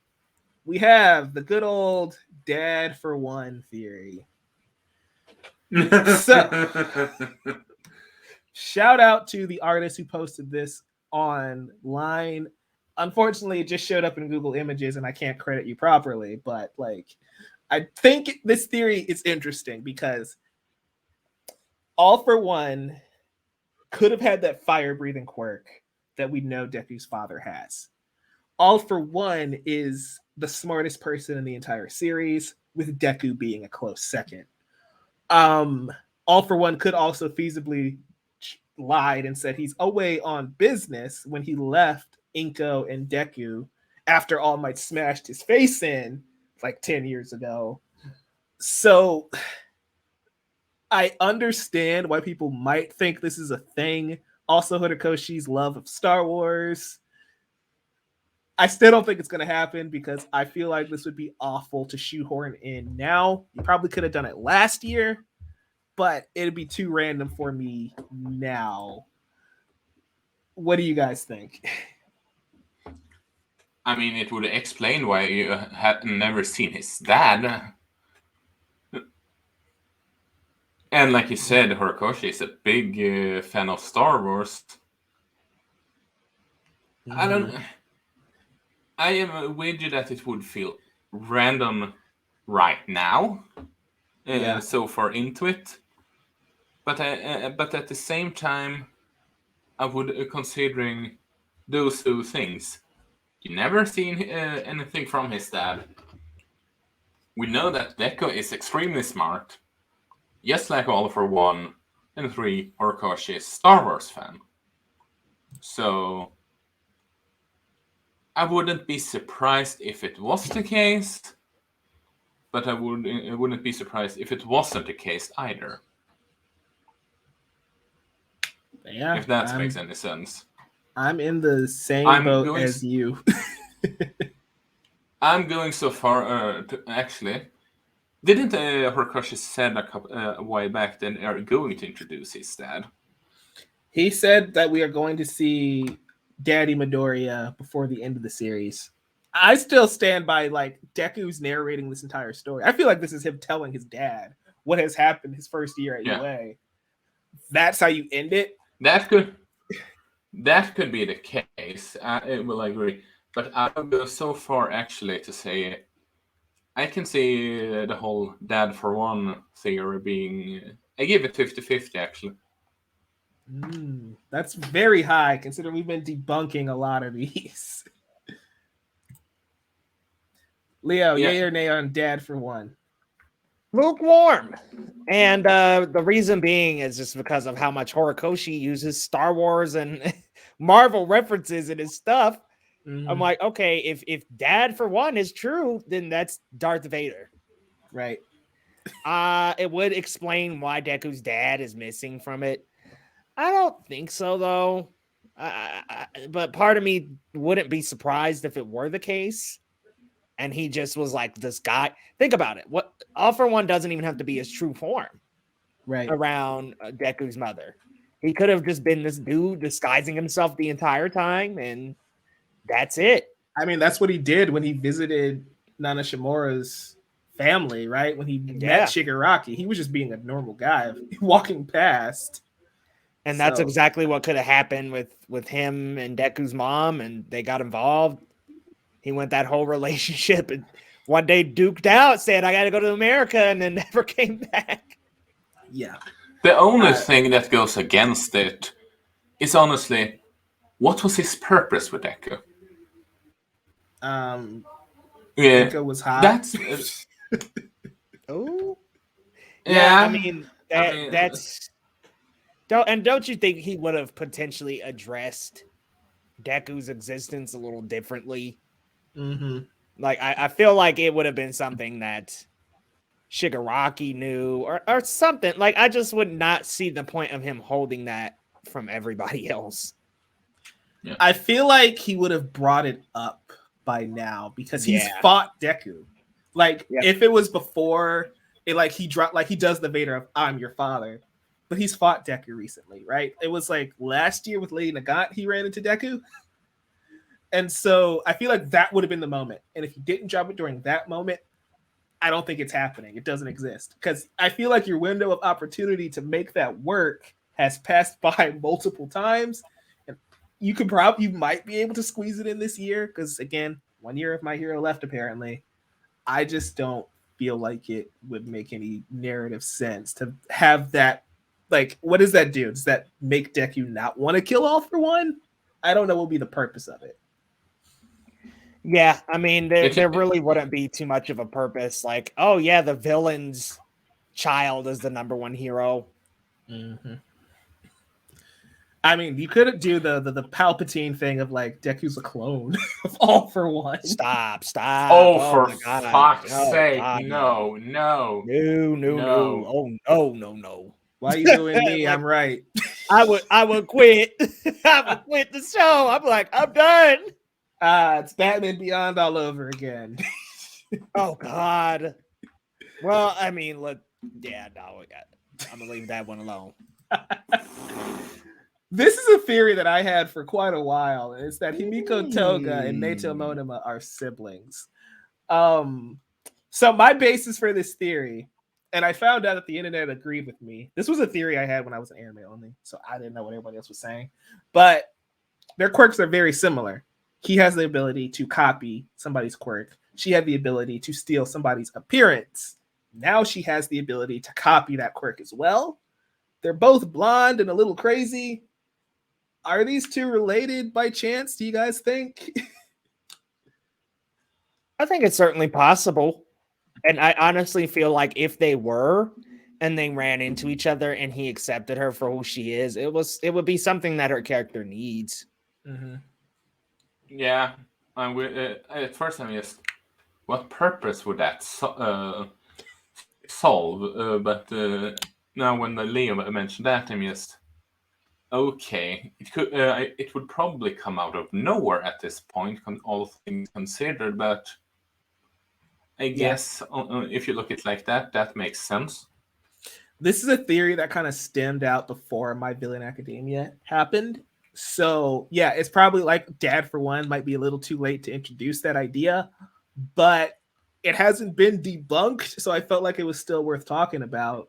we have the good old dad for one theory. So, shout out to the artist who posted this online. Unfortunately, it just showed up in Google Images and I can't credit you properly, but like, I think this theory is interesting because All for One could have had that fire-breathing quirk that we know Deku's father has. All for One is the smartest person in the entire series, with Deku being a close second. All for One could also feasibly lied and said he's away on business when he left Inko and Deku after All Might smashed his face in, like 10 years ago. So I understand why people might think this is a thing. Also, Horikoshi's love of Star Wars. I still don't think it's going to happen because I feel like this would be awful to shoehorn in now. You probably could have done it last year, but it'd be too random for me now. What do you guys think? I mean, it would explain why you had never seen his dad. And like you said, Horikoshi is a big fan of Star Wars. I am with you that it would feel random right now, so far into it. But at the same time, I would considering those two things. You never seen anything from his dad. We know that Deku is extremely smart, just like All for 1 and 3 Horikoshi is Star Wars fan. So I wouldn't be surprised if it was the case, but I wouldn't be surprised if it wasn't the case either. Yeah, if that makes any sense. I'm in the same boat as you. I'm going so far to actually. Didn't Horikoshi said a while back that they are going to introduce his dad? He said that we are going to see Daddy Midoriya before the end of the series. I still stand by like Deku's narrating this entire story. I feel like this is him telling his dad what has happened his first year at UA. That's how you end it. That could be the case. I will agree, but I will go so far actually to say I can see the whole dad for one theory being. I give it 50-50 actually. That's very high considering we've been debunking a lot of these. Leo, yay or nay on dad for one? Lukewarm. And the reason being is just because of how much Horikoshi uses Star Wars and Marvel references in his stuff. I'm like, okay, if dad for one is true, then that's Darth Vader. Right. It would explain why Deku's dad is missing from it. I don't think so, though. But part of me wouldn't be surprised if it were the case. And he just was like this guy. Think about it. What All for One doesn't even have to be his true form, right? Around Deku's mother, he could have just been this dude disguising himself the entire time, and that's it. I mean, that's what he did when he visited Nana Shimura's family, right? When he met Shigaraki, he was just being a normal guy walking past. And that's exactly what could have happened with him and Deku's mom, and they got involved. He went that whole relationship and one day duked out, said, I got to go to America, and then never came back. Yeah. The only thing that goes against it is honestly, what was his purpose with Deku? Deku was hot. That's... Oh. Yeah, I mean, that's... Don't you think he would have potentially addressed Deku's existence a little differently? Like, I feel like it would have been something that Shigaraki knew or something. Like, I just would not see the point of him holding that from everybody else. Yeah. I feel like he would have brought it up by now because he's fought Deku. Like, if it was before it, like he does the Vader of I'm your father. But he's fought Deku recently, right? It was like last year with Lady Nagant, he ran into Deku. And so I feel like that would have been the moment. And if you didn't drop it during that moment, I don't think it's happening. It doesn't exist. Because I feel like your window of opportunity to make that work has passed by multiple times. And you might be able to squeeze it in this year. Because again, 1 year of My Hero left, apparently. I just don't feel like it would make any narrative sense to have that. Like, what does that do? Does that make Deku not want to kill All for One? I don't know what will be the purpose of it. Yeah, I mean, there really wouldn't be too much of a purpose. Like, oh, yeah, the villain's child is the number one hero. I mean, you could do the Palpatine thing of like Deku's a clone of All for One. Stop. Oh, Oh for my god. fuck's Oh sake! god. No. No. Oh no. Why you booing me? Like, I'm right. I would quit. I would quit the show. I'm like, I'm done. It's Batman Beyond all over again. Oh god. Well, I mean, look, yeah, no, I'm gonna leave that one alone. This is a theory that I had for quite a while. It's that Himiko Toga and Nato Monoma are siblings. So my basis for this theory, and I found out that the internet agreed with me. This was a theory I had when I was an anime only, so I didn't know what everybody else was saying. But their quirks are very similar. He has the ability to copy somebody's quirk. She had the ability to steal somebody's appearance. Now she has the ability to copy that quirk as well. They're both blonde and a little crazy. Are these two related by chance? Do you guys think? I think it's certainly possible. And I honestly feel like if they were and they ran into each other and he accepted her for who she is, it would be something that her character needs. Mm-hmm. Yeah, at first I'm just, what purpose would that solve? But now when Leo mentioned that, I'm just, okay. It would probably come out of nowhere at this point, all things considered. But I guess if you look at it like that, that makes sense. This is a theory that kind of stemmed out before My Villain Academia happened. So yeah, it's probably like Dad for One might be a little too late to introduce that idea, but it hasn't been debunked. So I felt like it was still worth talking about.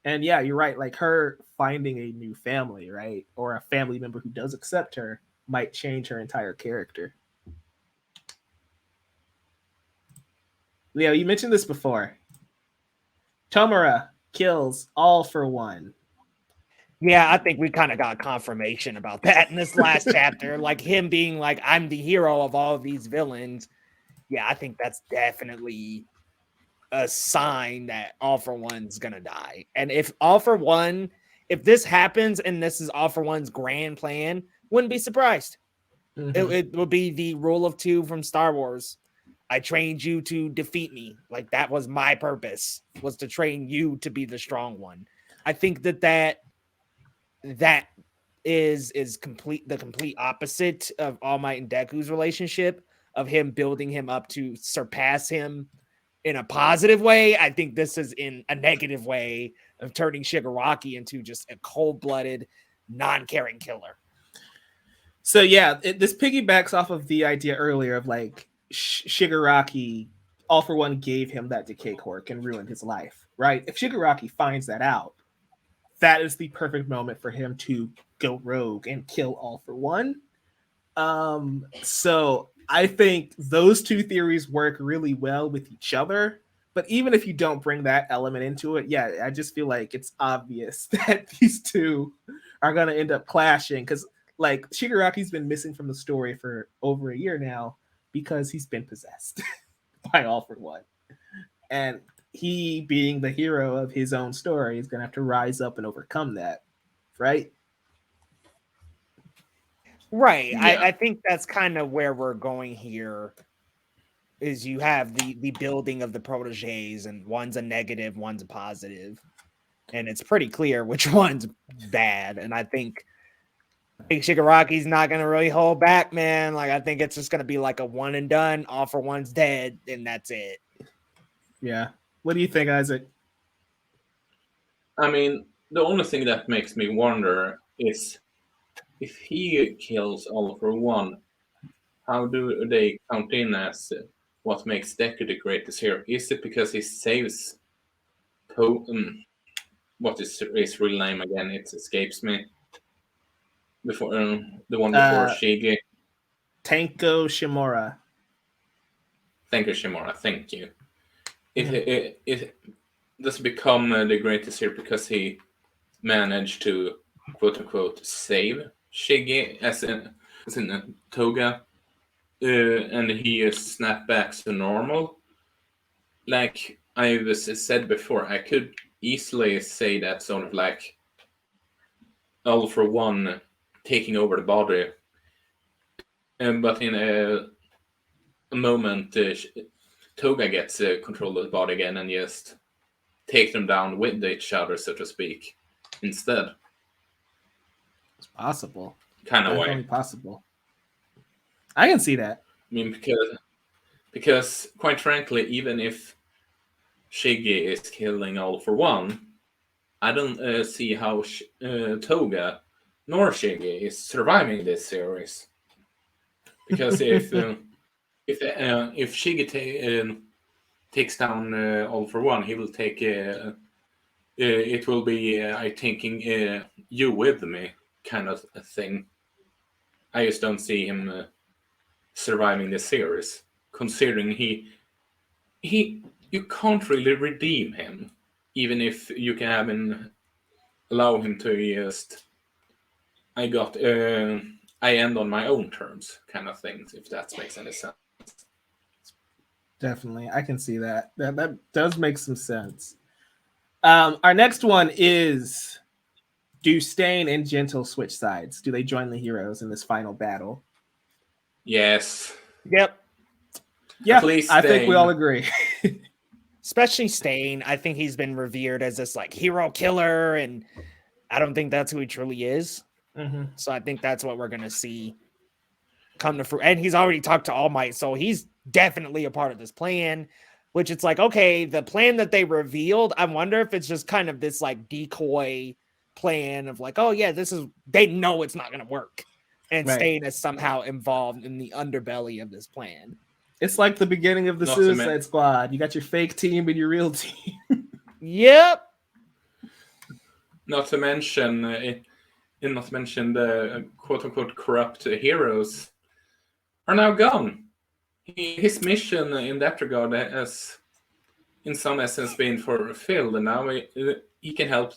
And yeah, you're right. Like her finding a new family, right? Or a family member who does accept her might change her entire character. Leo, you mentioned this before. Tomura kills All for One. Yeah, I think we kind of got confirmation about that in this last chapter. Like him being like, I'm the hero of all of these villains. Yeah, I think that's definitely a sign that All for One's gonna die. And if this happens and this is All for One's grand plan, wouldn't be surprised. Mm-hmm. It would be the rule of two from Star Wars. I trained you to defeat me. Like that was my purpose, was to train you to be the strong one. I think that is the complete opposite of All Might and Deku's relationship, of him building him up to surpass him in a positive way. I think this is in a negative way of turning Shigaraki into just a cold-blooded, non-caring killer. So yeah, this piggybacks off of the idea earlier of like Shigaraki, All for One gave him that decay quirk and ruined his life, right? If Shigaraki finds that out, that is the perfect moment for him to go rogue and kill All for One. So I think those two theories work really well with each other. But even if you don't bring that element into it, yeah, I just feel like it's obvious that these two are going to end up clashing, because like Shigaraki's been missing from the story for over a year now because he's been possessed by All for One. And he, being the hero of his own story, is going to have to rise up and overcome that, right? Right. Yeah. I think that's kind of where we're going here, is you have the building of the proteges, and one's a negative, one's a positive, and it's pretty clear which one's bad. And I think Shigaraki's not going to really hold back, man. Like, I think it's just going to be like a one and done. All for One's dead, and that's it. Yeah. What do you think, Isaac? I mean, the only thing that makes me wonder is, if he kills All for One, how do they count in as what makes Deku the greatest hero? Is it because he saves what is his real name again? It escapes me. Before the one before Shige. Tanko Shimura. Thank you, Shimura. Thank you. It does become the greatest hero because he managed to quote unquote save Shige as in Toga, and he is snapped back to normal. Like I said before, I could easily say that sort of like All for One taking over the body. But in a moment, Toga gets control of the body again and just take them down with each other, so to speak, instead. It's possible. Kind of Definitely way. possible. I can see that. I mean, because quite frankly, even if Shiggy is killing All for One, I don't see how Toga nor Shiggy is surviving this series. Because if Shiggy takes down All for One, he will take. It will be I taking you with me kind of a thing. I just don't see him surviving the series, considering you can't really redeem him, even if you can have him allow him to just I end on my own terms kind of things, if that makes any sense. Definitely, I can see that. That does make some sense. Our next one is: do Stain and Gentle switch sides? Do they join the heroes in this final battle? Yes. Yep. Yeah, At least I think we Stain. all agree. Especially Stain. I think he's been revered as this like hero killer, and I don't think that's who he truly is. Mm-hmm. So I think that's what we're gonna see come to fruit. And he's already talked to All Might, so he's definitely a part of this plan. Which it's like, okay, the plan that they revealed, I wonder if it's just kind of this like decoy plan of like, oh yeah, this is, they know it's not gonna work. And Right. Stain is somehow involved in the underbelly of this plan. It's like the beginning of the Not to Suicide Squad. You got your fake team and your real team. Yep. Not to mention the quote-unquote corrupt heroes are now gone. His mission in that regard has, in some essence, been fulfilled, and now he can help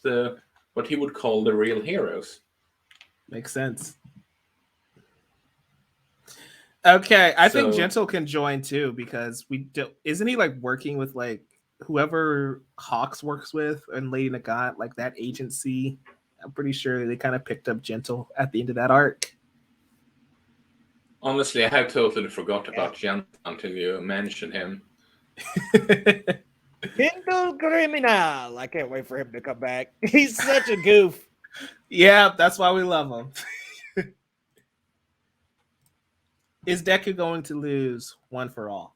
what he would call the real heroes. Makes sense. Okay, I think So- Gentle can join too, because isn't he like working with like whoever Hawks works with and Lady Nagant, like that agency? I'm pretty sure they kind of picked up Gentle at the end of that arc. Honestly, I have totally forgot about Gentle until you mentioned him. Kindle Criminal. I can't wait for him to come back. He's such a goof. Yeah, that's why we love him. Is Deku going to lose One for All?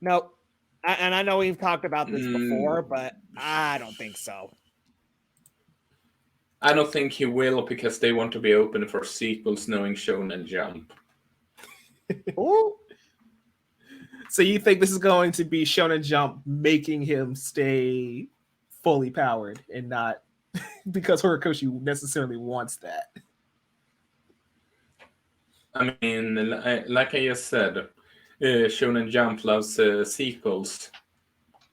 Nope. And I know we've talked about this before, but I don't think so. I don't think he will, because they want to be open for sequels knowing Shonen Jump. Ooh. So you think this is going to be Shonen Jump making him stay fully powered and not because Horikoshi necessarily wants that? I mean, like I just said, Shonen Jump loves sequels.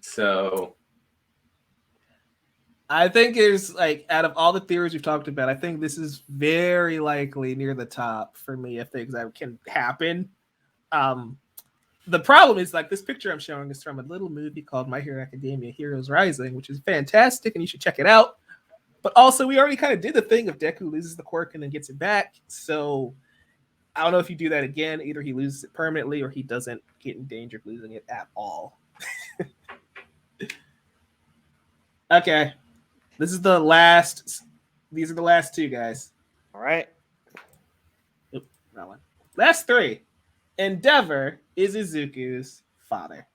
So I think it's like, out of all the theories we've talked about, I think this is very likely near the top for me if things that can happen. The problem is, like, this picture I'm showing is from a little movie called My Hero Academia Heroes Rising, which is fantastic and you should check it out. But also, we already kind of did the thing of Deku loses the quirk and then gets it back. So I don't know if you do that again. Either he loses it permanently or he doesn't get in danger of losing it at all. Okay. These are the last two, guys. All right. Oop, that one. Last three. Endeavor is Izuku's father.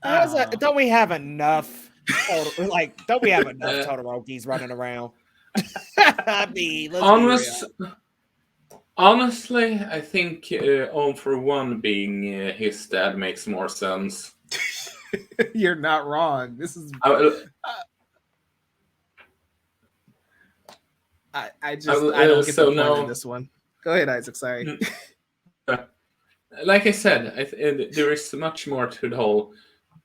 Don't we have enough? Don't we have enough Todorokis running around? I mean, let's be real. Honestly, I think All for One being his dad makes more sense. You're not wrong. This is. I don't get the point of this one. Go ahead, Isaac. Sorry. Like I said, there is much more to the whole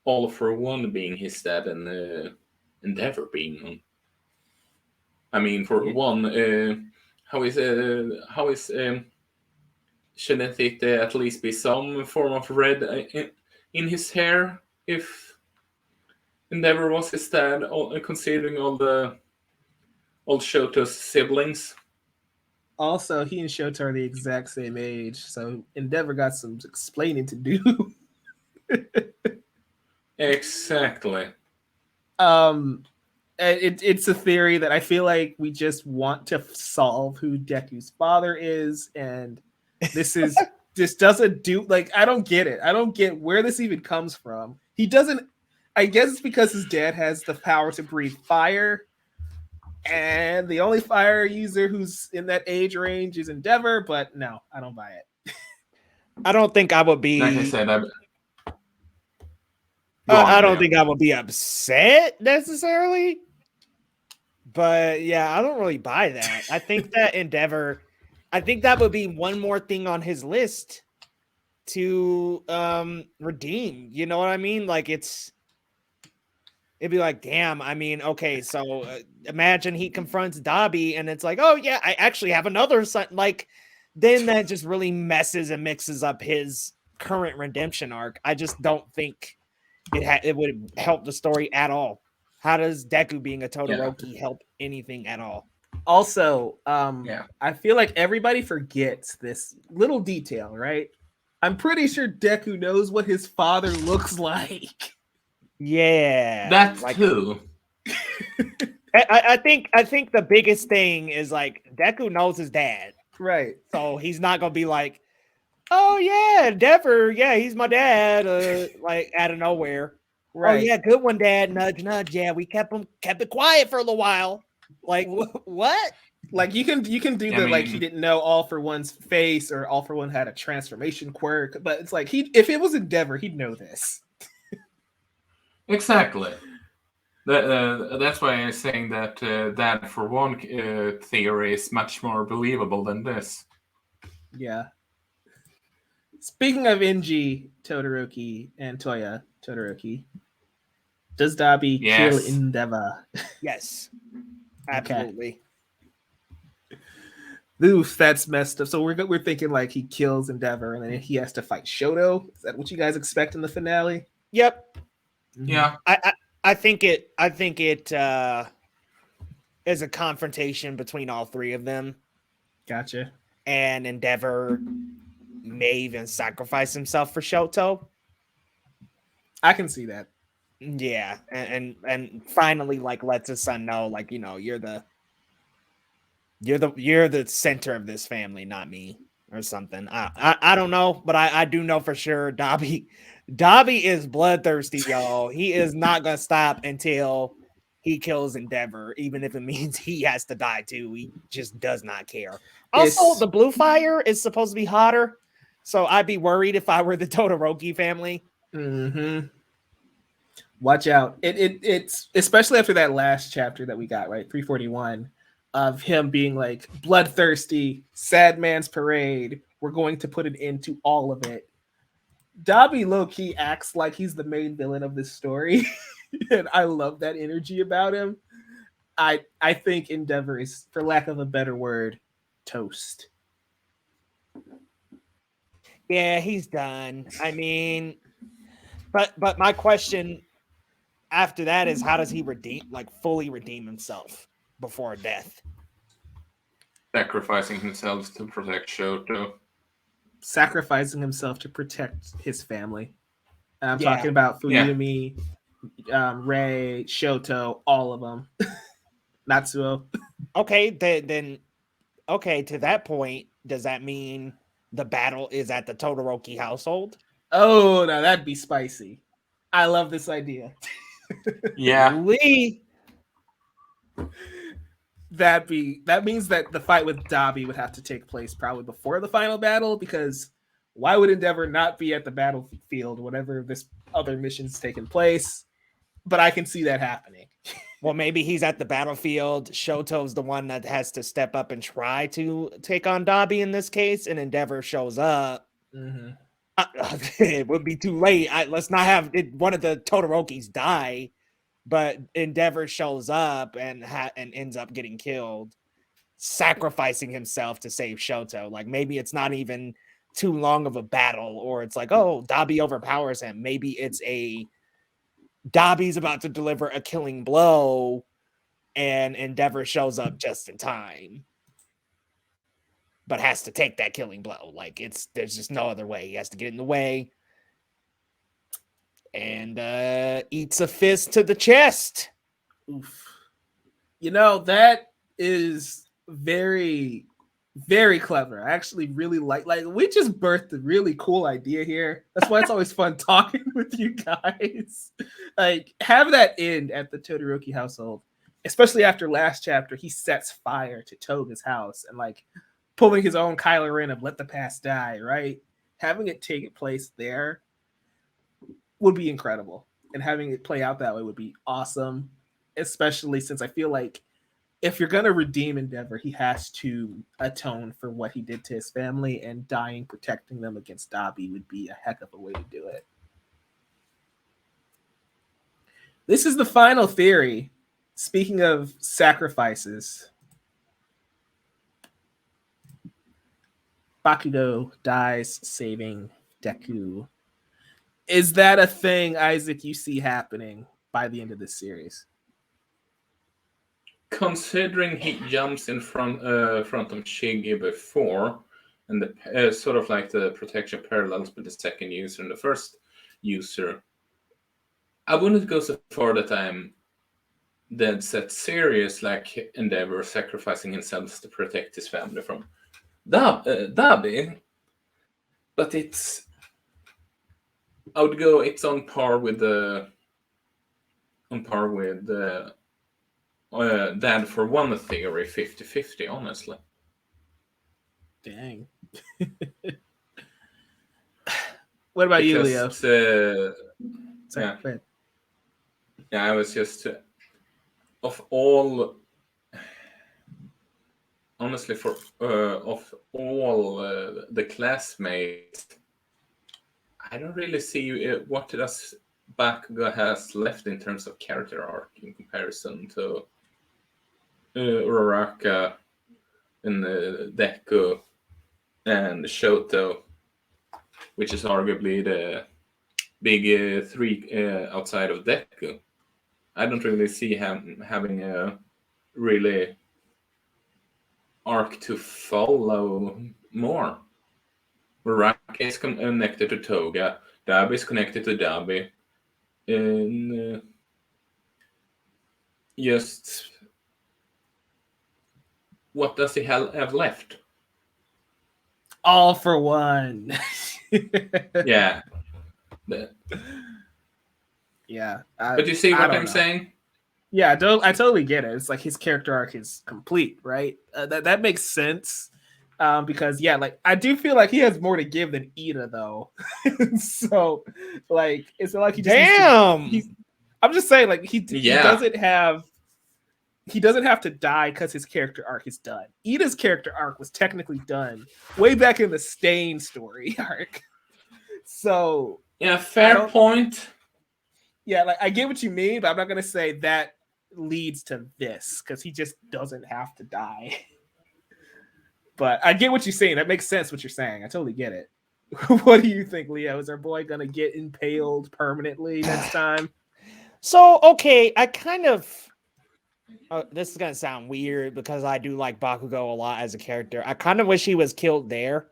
All for One being his dad and Endeavor being one. I mean, for one, shouldn't it at least be some form of red in his hair if Endeavor was his dad, considering all the old Shoto's siblings. Also, he and Shoto are the exact same age, so Endeavor got some explaining to do. Exactly. It's a theory that I feel like we just want to solve who Deku's father is, and this doesn't do, like, I don't get it. I don't get where this even comes from. He doesn't. I guess it's because his dad has the power to breathe fire, and the only fire user who's in that age range is Endeavor. But no, I don't buy it. I don't think I would be. Like I said, I don't think I would be upset necessarily. But yeah, I don't really buy that. I think that Endeavor, I think that would be one more thing on his list to redeem. You know what I mean? Like it'd be like, damn, I mean, okay, so imagine he confronts Dabi and it's like, oh yeah, I actually have another son. Like, then that just really messes and mixes up his current redemption arc. I just don't think it would help the story at all. How does Deku being a Todoroki help anything at all? Also, I feel like everybody forgets this little detail, right? I'm pretty sure Deku knows what his father looks like. Yeah, that's too. I think the biggest thing is like Deku knows his dad, right? So he's not gonna be like, "Oh yeah, Endeavor, yeah, he's my dad," like out of nowhere. Right. Oh yeah, good one, Dad. Nudge, nudge. Yeah, we kept it quiet for a little while. Like what? Like you can do like he didn't know All for One's face or All for One had a transformation quirk, but it's like if it was Endeavor, he'd know this. Exactly. That's why I'm saying that that for one theory is much more believable than this. Yeah. Speaking of Inji Todoroki and Toya Todoroki, does Dabi kill Endeavor? Yes, absolutely. Oof, that's messed up. So we're thinking like he kills Endeavor and then he has to fight Shoto. Is that what you guys expect in the finale? Yep. Yeah. I think it is a confrontation between all three of them. Gotcha. And Endeavor may even sacrifice himself for Shoto. I can see that. Yeah, and finally like lets his son know, like, you know, you're the center of this family, not me, or something. I don't know, but I do know for sure Dabi is bloodthirsty, y'all. He is not gonna stop until he kills Endeavor, even if it means he has to die too. He just does not care. Also, the blue fire is supposed to be hotter, so I'd be worried if I were the Todoroki family. Mm-hmm. Watch out. It's especially after that last chapter that we got, right? 341 of him being like bloodthirsty, sad man's parade. We're going to put an end to all of it. Dabi low-key acts like he's the main villain of this story. And I love that energy about him. I think Endeavor is, for lack of a better word, toast. Yeah, he's done. I mean, but my question after that is, how does he fully redeem himself before death? Sacrificing himself to protect Shoto. Sacrificing himself to protect his family. I'm talking about Fuyumi, Rei, Shoto, all of them. Natsuo. Okay, then okay, to that point, does that mean the battle is at the Todoroki household? Oh, now that'd be spicy. I love this idea. Yeah. That means that the fight with Dabi would have to take place probably before the final battle, because why would Endeavor not be at the battlefield whenever this other mission's taking place? But I can see that happening. Well, maybe he's at the battlefield. Shoto's the one that has to step up and try to take on Dabi in this case, and Endeavor shows up. Mm-hmm. It would be too late. Let's not have one of the Todorokis die, but Endeavor shows up and ends up getting killed, sacrificing himself to save Shoto. Like, maybe it's not even too long of a battle, or it's like, oh, Dabi overpowers him. Maybe it's Dabi's about to deliver a killing blow, and Endeavor shows up just in time, but has to take that killing blow. Like there's just no other way. He has to get in the way and eats a fist to the chest. Oof. You know, that is very, very clever. I actually really like we just birthed a really cool idea here. That's why it's always fun talking with you guys. Like, have that end at the Todoroki household, especially after last chapter. He sets fire to Toga's house and like pulling his own Kylo Ren of let the past die, right? Having it take place there would be incredible. And having it play out that way would be awesome. Especially since I feel like if you're going to redeem Endeavor, he has to atone for what he did to his family, and dying protecting them against Dabi would be a heck of a way to do it. This is the final theory. Speaking of sacrifices, Bakugo dies saving Deku. Is that a thing, Isaac, you see happening by the end of this series? Considering he jumps in front of Shiggy before, and the sort of like the protection parallels with the second user and the first user, I wouldn't go so far that I'm dead set serious like Endeavor sacrificing himself to protect his family from Dabi, but I would go it's on par with Dad for One theory, 50-50, honestly. Dang. What about you, Leo? Yeah, I was just of all, honestly, for of all the classmates, I don't really see what does Bakugo has left in terms of character arc in comparison to Uraraka and Deku and Shoto, which is arguably the big three outside of Deku. I don't really see him having a really arc to follow more. Uraraka is connected to Toga, Dabi is connected to Dabi, and just what does he have left? All for one. Yeah. Yeah. But you see what I'm saying? Yeah, I totally get it. It's like his character arc is complete, right? That makes sense. Because yeah, like I do feel like he has more to give than Ida, though. So, like, it's not like he just I'm just saying, like he doesn't have to die because his character arc is done. Ida's character arc was technically done way back in the Stain story arc. So yeah, fair point. Yeah, like I get what you mean, but I'm not gonna say that leads to this because he just doesn't have to die. But I get what you're saying. That makes sense what you're saying. I totally get it. What do you think, Leo? Is our boy gonna get impaled permanently next time? So, okay, I kind of this is gonna sound weird because I do like Bakugo a lot as a character. I kind of wish he was killed there.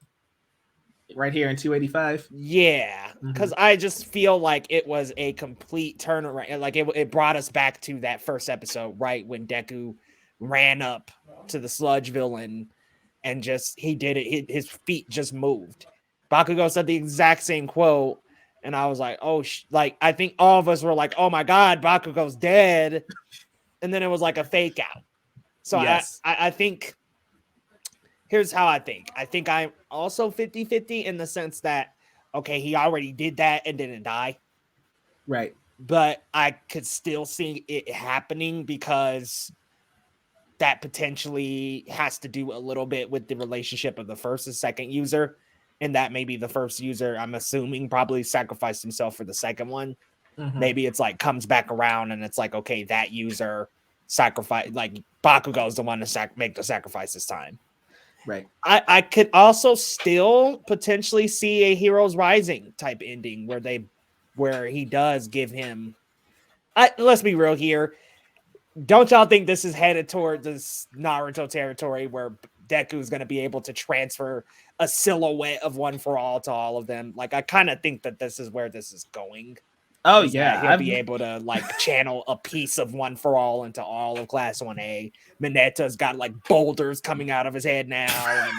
Right here in 285? Yeah, because I just feel like it was a complete turnaround. Like it brought us back to that first episode, right? When Deku ran up to the sludge villain and just, he did it. His feet just moved. Bakugo said the exact same quote. And I was like, oh, like, I think all of us were like, oh my God, Bakugo's dead. And then it was like a fake out. So yes. I think, here's how I think. I think I'm also 50-50 in the sense that, okay, he already did that and didn't die. Right. But I could still see it happening because that potentially has to do a little bit with the relationship of the first and second user. And that maybe the first user, I'm assuming, probably sacrificed himself for the second one. Maybe it's like comes back around and it's like, okay, that user sacrifice, like Bakugo is the one to make the sacrifice this time. Right. I could also still potentially see a Heroes Rising type ending where he does give him. Let's be real here. don't y'all think this is headed toward this Naruto territory where Deku is going to be able to transfer a silhouette of One for All to all of them? Like, I kind of think that this is where this is going. Oh is yeah, that he'll be able to like channel a piece of One for All into all of Class 1A. Mineta's got like boulders coming out of his head now, and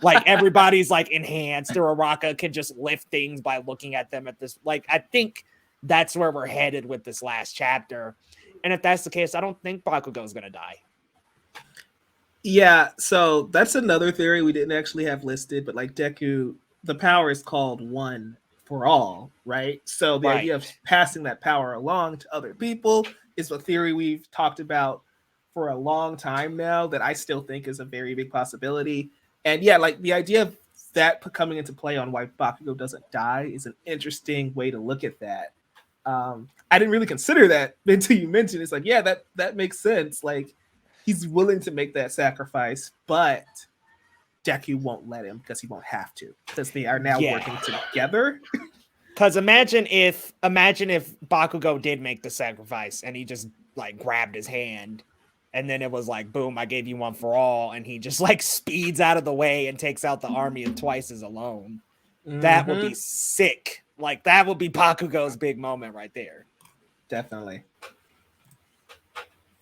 like everybody's like enhanced. Uraraka can just lift things by looking at them at this. Like, I think that's where we're headed with this last chapter. And if that's the case, I don't think Bakugo is going to die. Yeah, so that's another theory we didn't actually have listed, but like Deku, the power is called One for All, right? So the idea of passing that power along to other people is a theory we've talked about for a long time now that I still think is a very big possibility. And yeah, like the idea of that coming into play on why Bakugo doesn't die is an interesting way to look at that. I didn't really consider that until you mentioned it. It's like, yeah, that makes sense. Like, he's willing to make that sacrifice, but Deku won't let him because he won't have to, because they are now working together. Because imagine if Bakugo did make the sacrifice and he just like grabbed his hand, and then it was like, boom, I gave you One for All, and he just like speeds out of the way and takes out the army of Twices alone. That would be sick. Like, that would be Bakugo's big moment right there. Definitely.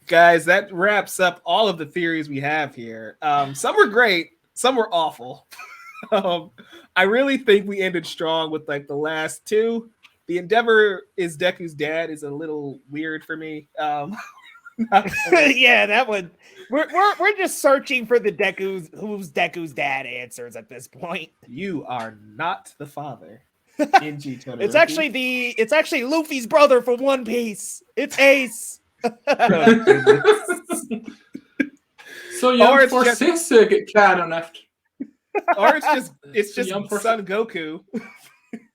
Guys, that wraps up all of the theories we have here. Some were great, some were awful. I really think we ended strong with like the last two. The Endeavor is Deku's dad is a little weird for me. Yeah, that one. We're just searching for the who's Deku's dad answers at this point. You are not the father. It's actually Luffy's brother from One Piece. It's Ace. So Young Force is canon after. Or it's just Son Goku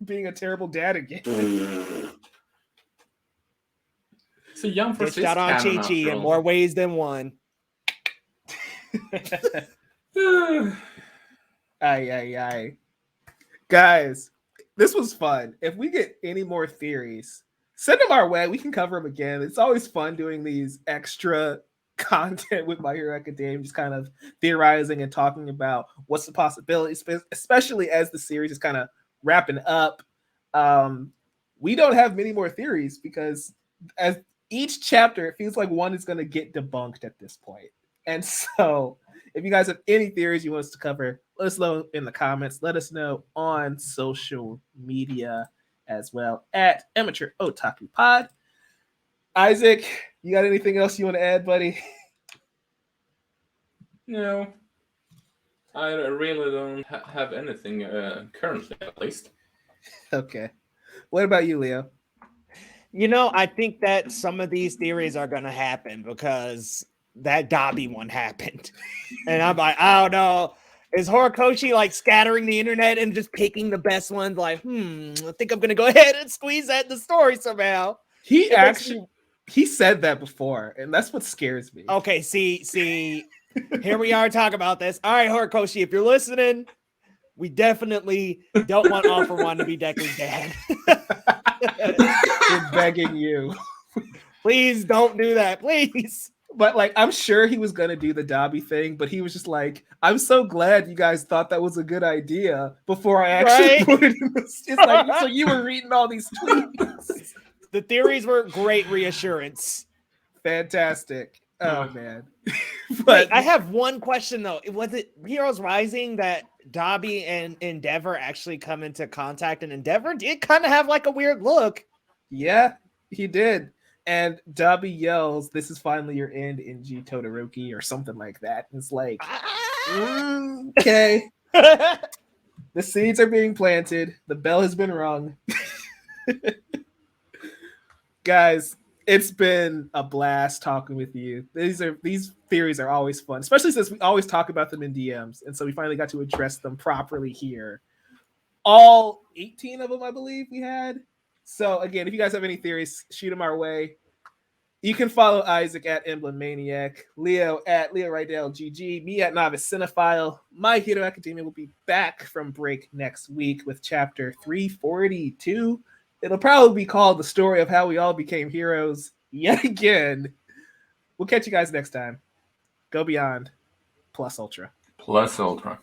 being a terrible dad again. So Young Force is out on Chi-Chi in more ways than one. Aye. Guys, this was fun. If we get any more theories, send them our way. We can cover them again. It's always fun doing these extra content with My Hero Academia, just kind of theorizing and talking about what's the possibilities, especially as the series is kind of wrapping up. We don't have many more theories because as each chapter, it feels like one is going to get debunked at this point. And so if you guys have any theories you want us to cover, let us know in the comments. Let us know on social media as well at Amateur Otaku Pod. Isaac, you got anything else you want to add, buddy? No. I really don't have anything currently, at least. Okay. What about you, Leo? You know, I think that some of these theories are going to happen because that Dabi one happened. And I'm like, I don't know. Is Horikoshi like scattering the internet and just picking the best ones? Like, I think I'm going to go ahead and squeeze that in the story somehow. He said that before, and that's what scares me. Okay, see, here we are talking about this. All right, Horikoshi, if you're listening, we definitely don't want All for One to be Deku's dad. We're begging you. Please don't do that, please. But like, I'm sure he was gonna do the Dabi thing, but he was just like, "I'm so glad you guys thought that was a good idea before I actually put it in this." It's like, so you were reading all these tweets. The theories were great reassurance. Fantastic. Oh man. But I have one question though. Was it Heroes Rising that Dabi and Endeavor actually come into contact, and Endeavor did kind of have like a weird look? Yeah, he did. And Dabi yells, "This is finally your end, Inji Todoroki," or something like that. And it's like, okay. The seeds are being planted. The bell has been rung. Guys, it's been a blast talking with you. These theories are always fun, especially since we always talk about them in DMs. And so we finally got to address them properly here. All 18 of them, I believe we had. So again, if you guys have any theories, shoot them our way. You can follow Isaac at Emblem Maniac, Leo at Leo Rydel GG, me at Novice Cinephile. My Hero Academia will be back from break next week with chapter 342. It'll probably be called The Story of How We All Became Heroes yet again. We'll We'll catch you guys next time. Go beyond. Plus Ultra. Plus Ultra.